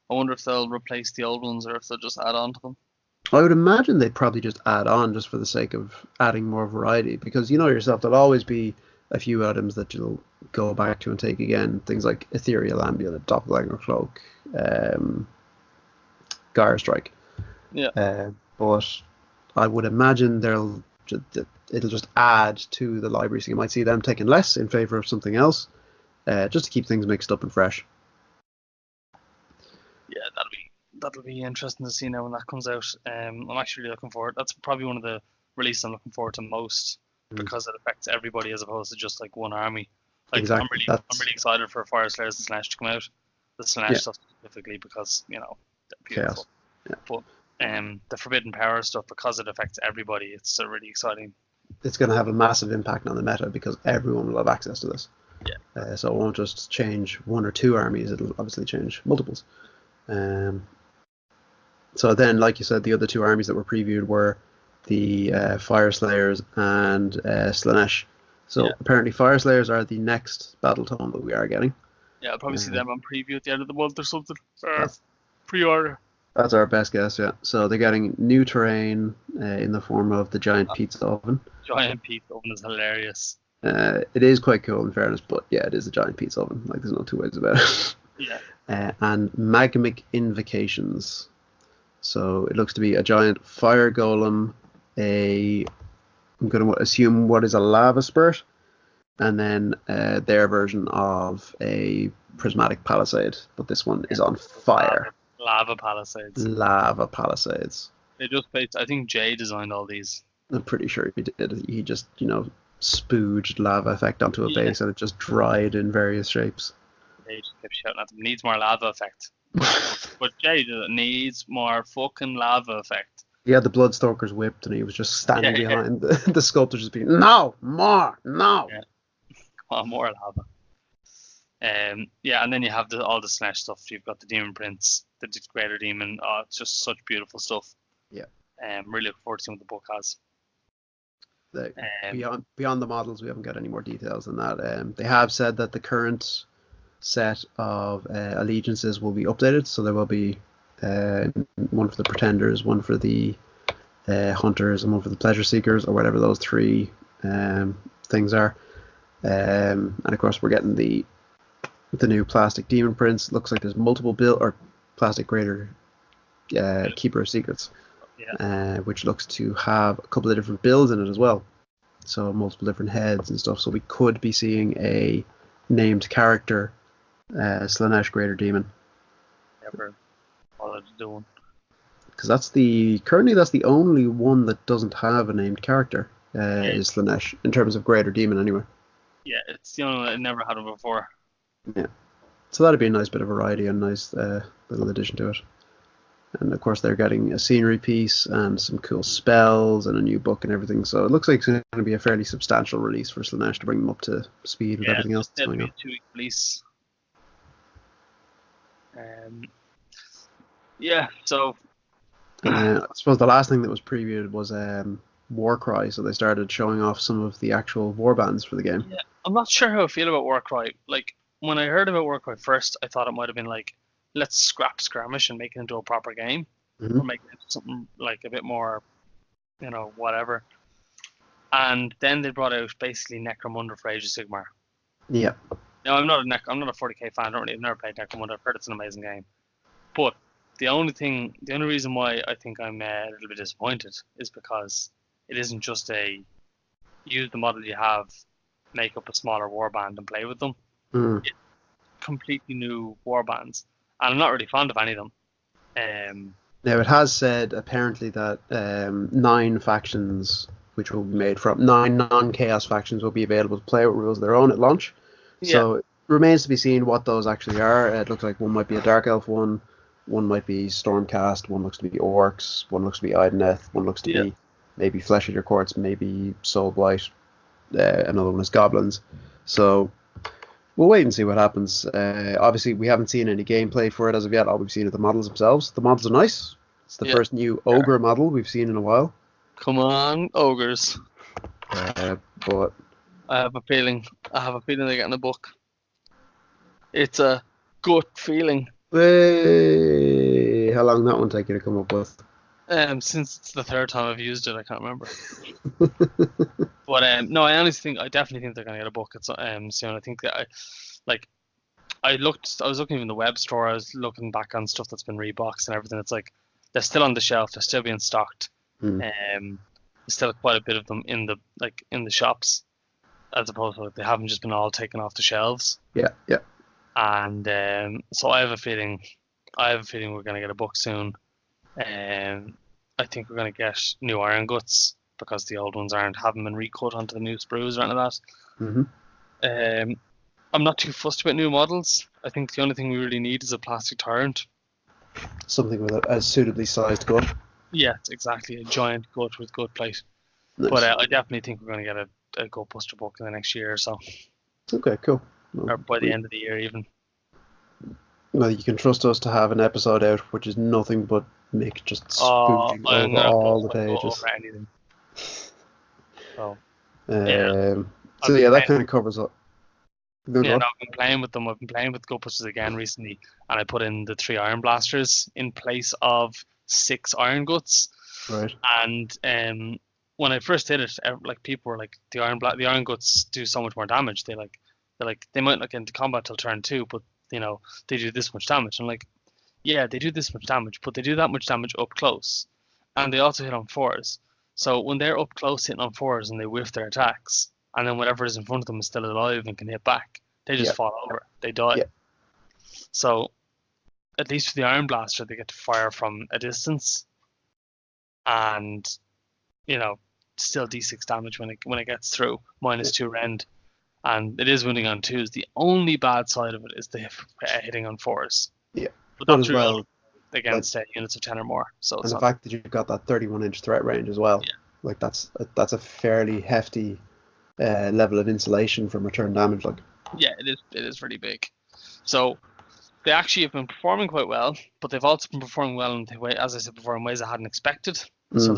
wonder if they'll replace the old ones or if they'll just add on to them. I would imagine they'd probably just add on just for the sake of adding more variety, because you know yourself, there'll always be a few items that you'll go back to and take again. Things like Ethereal Amulet, Doppelganger Cloak, Gyre Strike. Yeah. But I would imagine it'll just add to the library, so you might see them taking less in favor of something else, just to keep things mixed up and fresh. Yeah, that'll be interesting to see now when that comes out. I'm actually really looking forward. That's probably one of the releases I'm looking forward to most because it affects everybody as opposed to just like one army. Like Exactly. I'm really excited for Fire Slayers and Slash to come out. The Slash stuff specifically because they're beautiful. Yeah. But the Forbidden Power stuff, because it affects everybody, it's really exciting. It's going to have a massive impact on the meta because everyone will have access to this. Yeah. So it won't just change one or two armies; it'll obviously change multiples. So then, like you said, the other two armies that were previewed were the Fire Slayers and Slaanesh. So apparently Fire Slayers are the next battle tome that we are getting. Yeah, I'll probably see them on preview at the end of the month or something. Pre-order. That's our best guess, yeah. So they're getting new terrain in the form of the giant pizza oven. Giant pizza oven is hilarious. It is quite cool in fairness, but yeah, it is a giant pizza oven. Like, there's no two ways about it. Yeah. And magmic invocations. So it looks to be a giant fire golem, I'm going to assume what is a lava spurt, and then their version of a prismatic palisade, but this one is on fire. Lava palisades. Lava palisades. They just I think Jay designed all these. I'm pretty sure he did. He just, spooged lava effect onto a base and it just dried in various shapes. They just kept shouting at them, needs more lava effect. But Jay needs more fucking lava effect. He had the Bloodstalker's whipped and he was just standing behind the sculptor just being, no, more, no. Yeah. Come on, more lava. And then you have all the Slash stuff. You've got the Demon Prince, the Greater Demon. Oh, it's just such beautiful stuff. Yeah. Really look forward to seeing what the book has. Beyond the models, we haven't got any more details than that. They have said that the current set of allegiances will be updated, so there will be one for the Pretenders, one for the Hunters, and one for the Pleasure Seekers, or whatever those three things are. And of course, we're getting the new plastic Demon Prince. Looks like there's multiple plastic Greater Keeper of Secrets. Which looks to have a couple of different builds in it as well. So multiple different heads and stuff. So we could be seeing a named character, Slaanesh Greater Demon. Ever bothered doing? Because that's the only one that doesn't have a named character. Is Slaanesh in terms of Greater Demon anyway. Yeah, it's the only one that never had one before. Yeah. So that'd be a nice bit of variety and a nice little addition to it. And of course, they're getting a scenery piece and some cool spells and a new book and everything. So it looks like it's going to be a fairly substantial release for Slaanesh to bring them up to speed with everything else that's going on. It'll be a 2-week release. So. I suppose the last thing that was previewed was Warcry. So they started showing off some of the actual warbands for the game. Yeah, I'm not sure how I feel about Warcry. Like, when I heard about Warcry first, I thought it might have been like, let's scrap Skirmish and make it into a proper game, or make it into something like a bit more, whatever. And then they brought out basically Necromunda for Age of Sigmar. Yeah. Now I'm not a 40k fan. I've never played Necromunda. I've heard it's an amazing game, but the only reason why I think I'm a little bit disappointed is because it isn't just use the model you have, make up a smaller warband and play with them. It's completely new warbands. And I'm not really fond of any of them. Now, it has said apparently that 9 factions, which will be made from 9 non-chaos factions, will be available to play with rules of their own at launch. Yeah. So it remains to be seen what those actually are. It looks like one might be a Dark Elf one might be Stormcast, one looks to be Orcs, one looks to be Ideneth, one looks to be maybe Flesh Eater Courts, maybe Soul Blight, another one is Goblins. So we'll wait and see what happens. Obviously, we haven't seen any gameplay for it as of yet. All we've seen are the models themselves. The models are nice. It's the first new Ogre model we've seen in a while. Come on, ogres. But I have a feeling they're getting a book. It's a gut feeling. hey, how long that one take you to come up with? Since it's the third time I've used it, I can't remember. But no, I definitely think they're gonna get a book. It's soon. I think that I was looking in the web store. I was looking back on stuff that's been reboxed and everything. It's like they're still on the shelf. They're still being stocked. Hmm. There's still quite a bit of them in the shops, as opposed to they haven't just been all taken off the shelves. Yeah. And so I have a feeling we're gonna get a book soon. I think we're gonna get new Iron Guts because the old ones haven't been recut onto the new sprues or anything like Hmm. that. I'm not too fussed about new models. I think the only thing we really need is a plastic tyrant. Something with a suitably sized gut. Yeah, it's exactly a giant gut with gut plate. Nice. But I definitely think we're going to get a gut buster book in the next year or so, Okay, cool. Well, or by the end of the year even. well, you can trust us to have an episode out which is nothing but Mick just Oh, spooging I'm over not all the going to go pages. over anything. So So yeah, that kind of covers it. yeah, no, I've been playing with them. I've been playing with gut busters again recently, and I put in the 3 iron blasters in place of 6 iron guts. Right. And when I first did it, like people were like, the iron guts do so much more damage. They might not get into combat till turn 2, but they do this much damage. I'm like, yeah, they do this much damage, but they do that much damage up close, and they also hit on 4s. So when they're up close hitting on 4s and they whiff their attacks, and then whatever is in front of them is still alive and can hit back, they just fall over. They die. Yeah. So at least for the iron blaster, they get to fire from a distance, and still d6 damage when it gets through, -2 rend, and it is winning on 2s. The only bad side of it is the hitting on 4s. Yeah. But But that's as well, against units of 10 or more. So and the fact that you've got that 31-inch threat range as well, like that's a fairly hefty level of insulation from return damage. Like, yeah, it is really big. So they actually have been performing quite well, but they've also been performing well in the way, as I said before, in ways I hadn't expected. So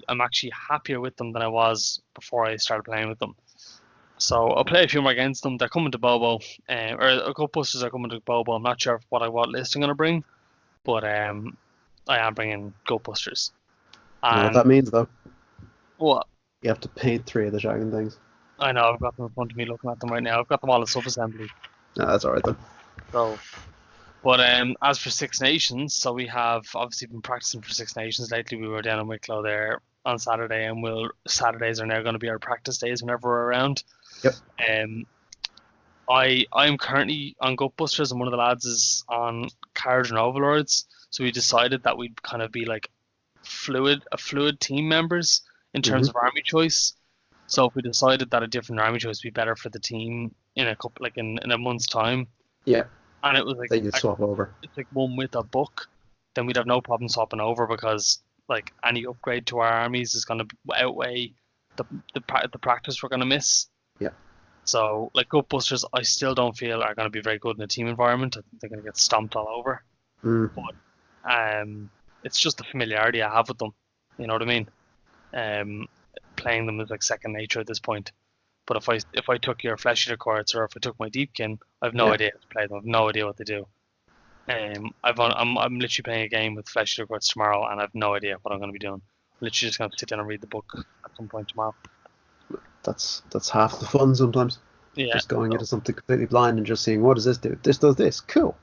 I'm actually happier with them than I was before I started playing with them. So I'll play a few more against them. They're coming to Bobo, or a couple posters are coming to Bobo. I'm not sure what list I'm going to bring, but I am bringing Ghostbusters. you know what that means though? What? You have to paint 3 of the shagging things. I know, I've got them in front of me looking at them right now. I've got them all as sub-assembly. No, that's alright then. So, but as for Six Nations, so we have obviously been practicing for Six Nations lately. We were down in Wicklow there on Saturday, and Saturdays are now going to be our practice days whenever we're around. Yep. I'm currently on Gutbusters, and one of the lads is on Carriage and Overlords. So we decided that we'd kind of be like fluid team members in terms of army choice. So if we decided that a different army choice would be better for the team in a couple, like in a month's time. Yeah. And it was like, they could swap over. It's like one with a book, then we'd have no problem swapping over, because like any upgrade to our armies is going to outweigh the practice we're going to miss. Yeah. So like Gutbusters, I still don't feel are going to be very good in a team environment. I think they're going to get stomped all over. But it's just the familiarity I have with them. You know what I mean? Playing them is like second nature at this point. But if I took your Flesh Eater Courts, or if I took my Deepkin, I have no idea how to play them. I have no idea what they do. I'm literally playing a game with Flesh Eater Courts tomorrow, and I have no idea what I'm going to be doing. I'm literally just going to sit down and read the book at some point tomorrow. That's half the fun sometimes. Yeah. Just going into something completely blind and just seeing, what does this do? This does this. Cool.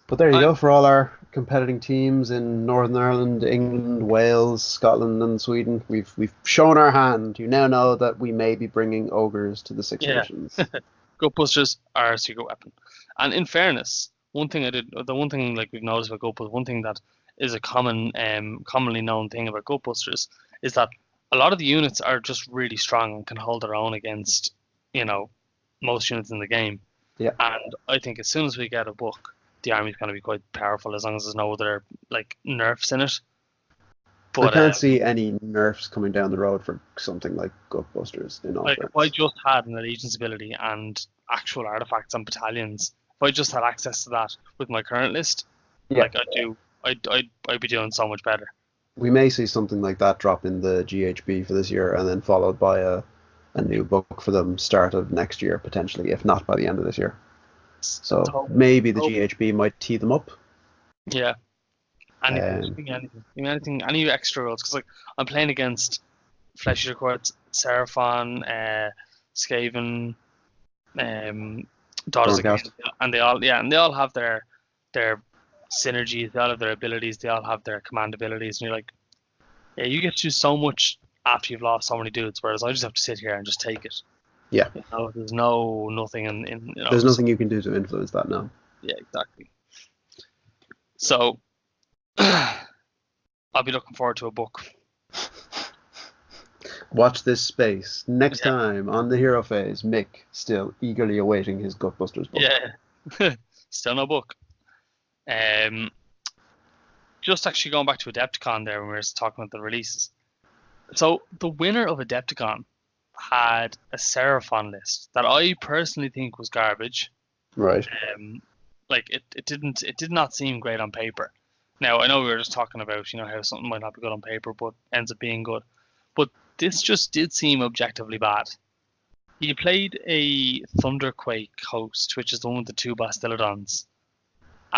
But there you go for all our competing teams in Northern Ireland, England, Wales, Scotland, and Sweden. We've shown our hand. You now know that we may be bringing ogres to the Six Nations. Gutbusters are a secret weapon. And in fairness, the one thing like we've noticed about Gutbusters, one thing that is a commonly known thing about Gutbusters is that a lot of the units are just really strong and can hold their own against, most units in the game. Yeah. And I think as soon as we get a book, the army's going to be quite powerful, as long as there's no other like nerfs in it. But I can't see any nerfs coming down the road for something like Gutbusters. Like if I just had an allegiance ability and actual artifacts and battalions, if I just had access to that with my current list, like I'd be doing so much better. we may see something like that drop in the GHB for this year, and then followed by a new book for them start of next year potentially, if not by the end of this year. So maybe the GHB might tee them up. Yeah. Anything, any extra rolls? Because like I'm playing against Flesh Eater Quartz, Seraphon, Skaven, Daughters of Cain, Stormcast. and they all have their synergies, they all have their abilities, they all have their command abilities, and you're like, yeah, you get to do so much after you've lost so many dudes, whereas I just have to sit here and just take it. Yeah. You know, there's nothing in There's nothing you can do to influence that now. Yeah, exactly. So I'll be looking forward to a book. Watch this space. Next time on the Hero Phase, Mick still eagerly awaiting his Gutbusters book. Yeah. Still no book. Just actually going back to Adepticon there when we were talking about the releases. So the winner of Adepticon had a Seraphon list that I personally think was garbage. Right. Like it did not seem great on paper. Now I know we were just talking about, you know, how something might not be good on paper but ends up being good. But this just did seem objectively bad. He played a Thunderquake host, which is the one with the 2 Bastillodons.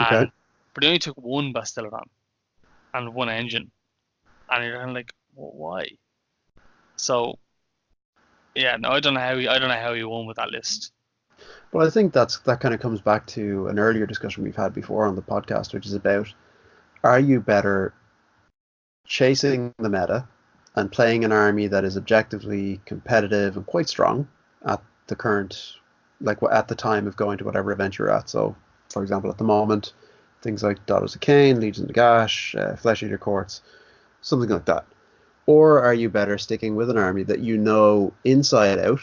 Okay. But he only took 1 Bastillodon and 1 engine. And you're kind of like, well, why? So yeah, no, I don't know how he won with that list. Well, I think that kind of comes back to an earlier discussion we've had before on the podcast, which is about, are you better chasing the meta and playing an army that is objectively competitive and quite strong at the current, like at the time of going to whatever event you're at. So, for example, at the moment, things like Daughters of Cain, Legion of Gash, Flesh Eater Courts, something like that. Or are you better sticking with an army that you know inside out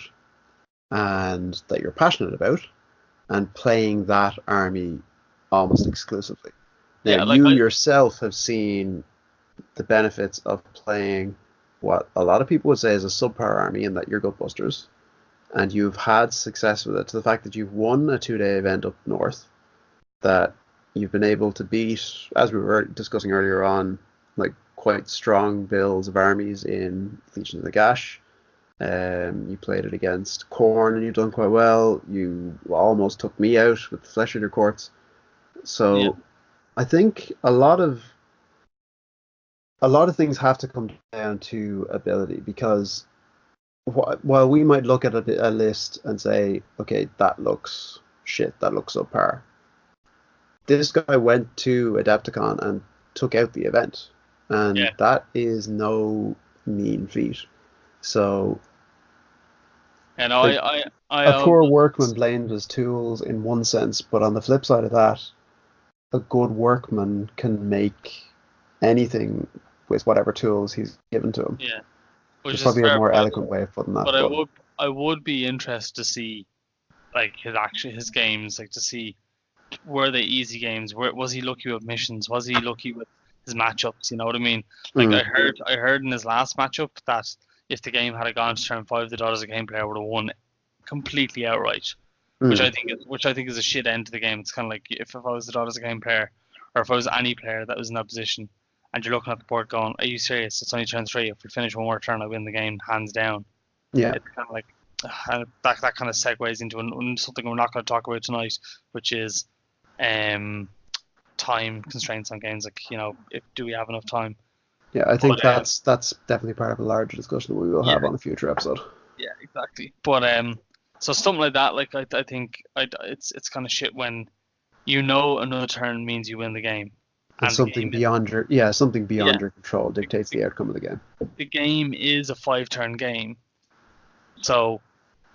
and that you're passionate about and playing that army almost exclusively? Now, you yourself have seen the benefits of playing what a lot of people would say is a subpar army, in that you're Gutbusters, and you've had success with it, to the fact that you've won a 2-day event up north, that you've been able to beat, as we were discussing earlier on, like quite strong builds of armies in Legion of the Gash. You played it against Khorne and you've done quite well. You almost took me out with the Flesh Eater Courts. So I think a lot of things have to come down to ability, because while we might look at a list and say, okay, that looks shit, that looks subpar, this guy went to Adepticon and took out the event, and that is no mean feat. So, and a poor workman blames his tools in one sense, but on the flip side of that, a good workman can make anything with whatever tools he's given to him. Yeah, which is probably a more eloquent way of putting that. But I would be interested to see, like, his games, like to see, were they easy games? Was he lucky with missions? Was he lucky with his matchups? You know what I mean? Like I heard in his last matchup that if the game had gone to turn 5, the Daughters of Cain player would have won completely outright. Which I think is a shit end to the game. It's kind of like if I was the Daughters of Cain player, or if I was any player that was in that position, and you're looking at the board going, are you serious? It's only turn 3. If we finish one more turn, I win the game hands down. Yeah. It's kind of like that kind of segues into something we're not going to talk about tonight, which is time constraints on games. Like, you know, do we have enough time? Yeah, I think that's definitely part of a larger discussion that we will have on a future episode. Yeah, exactly. But so something like that, like I think it's kind of shit when you know another turn means you win the game. And something beyond your your control dictates the outcome of the game. The game is a 5-turn game, so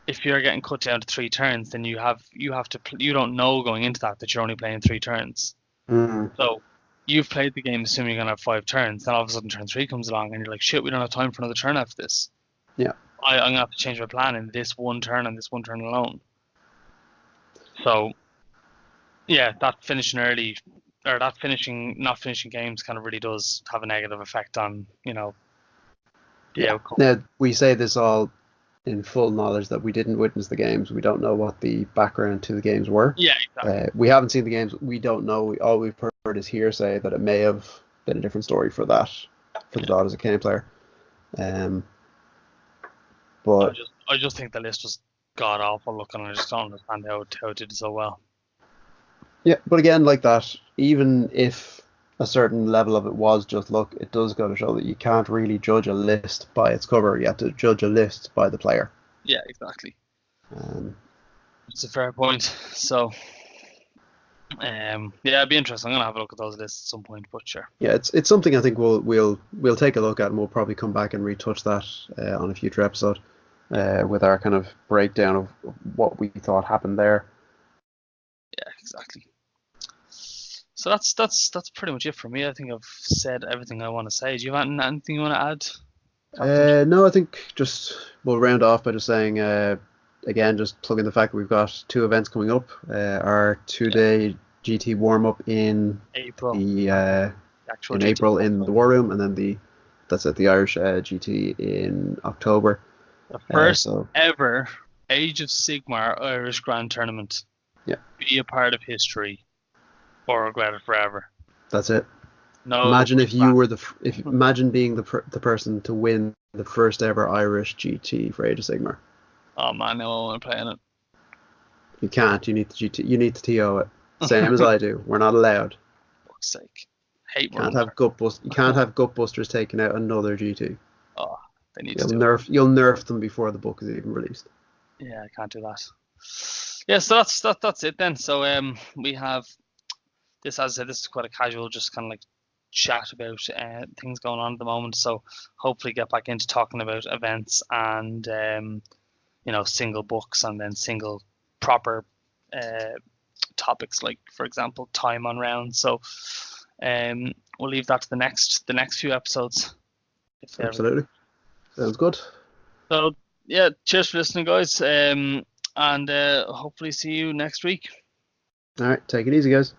if you're getting cut down to 3 turns, then you don't know going into that you're only playing 3 turns. So you've played the game assuming you're gonna have 5 turns. Then all of a sudden turn 3 comes along, and you're like, shit, we don't have time for another turn after this. Yeah, I'm gonna have to change my plan in this one turn and this one turn alone. So yeah, that finishing early, or that not finishing games kind of really does have a negative effect on, you know, the outcome. Now, we say this all in full knowledge that we didn't witness the games. We don't know what the background to the games were. Yeah, exactly. We haven't seen the games. We don't know. All we've heard is hearsay that it may have been a different story for that for the Daughters of Cain player. Um, I but just I just think the list was god awful looking. I just don't understand how it did so well. yeah, but again, like that, even if a certain level of it was just luck, it does go to show that you can't really judge a list by its cover. You have to judge a list by the player. Yeah, exactly. Um, It's a fair point. So, yeah, it'd be interesting. I'm gonna have a look at those lists at some point, but sure. yeah, it's something I think we'll take a look at, and we'll probably come back and retouch that on a future episode with our kind of breakdown of what we thought happened there. Yeah, exactly. So that's pretty much it for me. I think I've said everything I want to say. Do you have anything you want to add, Captain? No, I think just we'll round off by just saying again, just plugging the fact that we've got 2 events coming up. Our 2-day GT warm up in April. the Actual in GT. April in the War Room, and then that's at the Irish GT in October. The first So ever Age of Sigmar Irish Grand Tournament. yeah, Be a part of history or regret it forever. that's it. No. Imagine if you were imagine being the person to win the first ever Irish GT for Age of Sigmar. Oh man, no, I want to play in it. You can't. You need the GT. You need to TO it. Same as I do. We're not allowed. For fuck's sake. Hate You can't have Gutbusters taking out another GT. Oh, they need You'll to do it. you'll nerf them before the book is even released. Yeah, I can't do that. Yeah, so that's it then. So we have this, as I said, this is quite a casual, just kind of like chat about things going on at the moment. So hopefully get back into talking about events and single books, and then single proper topics, like for example time on round. So we'll leave that to the next few episodes. Absolutely. Sounds good. So yeah, cheers for listening, guys, and hopefully see you next week. All right, take it easy, guys.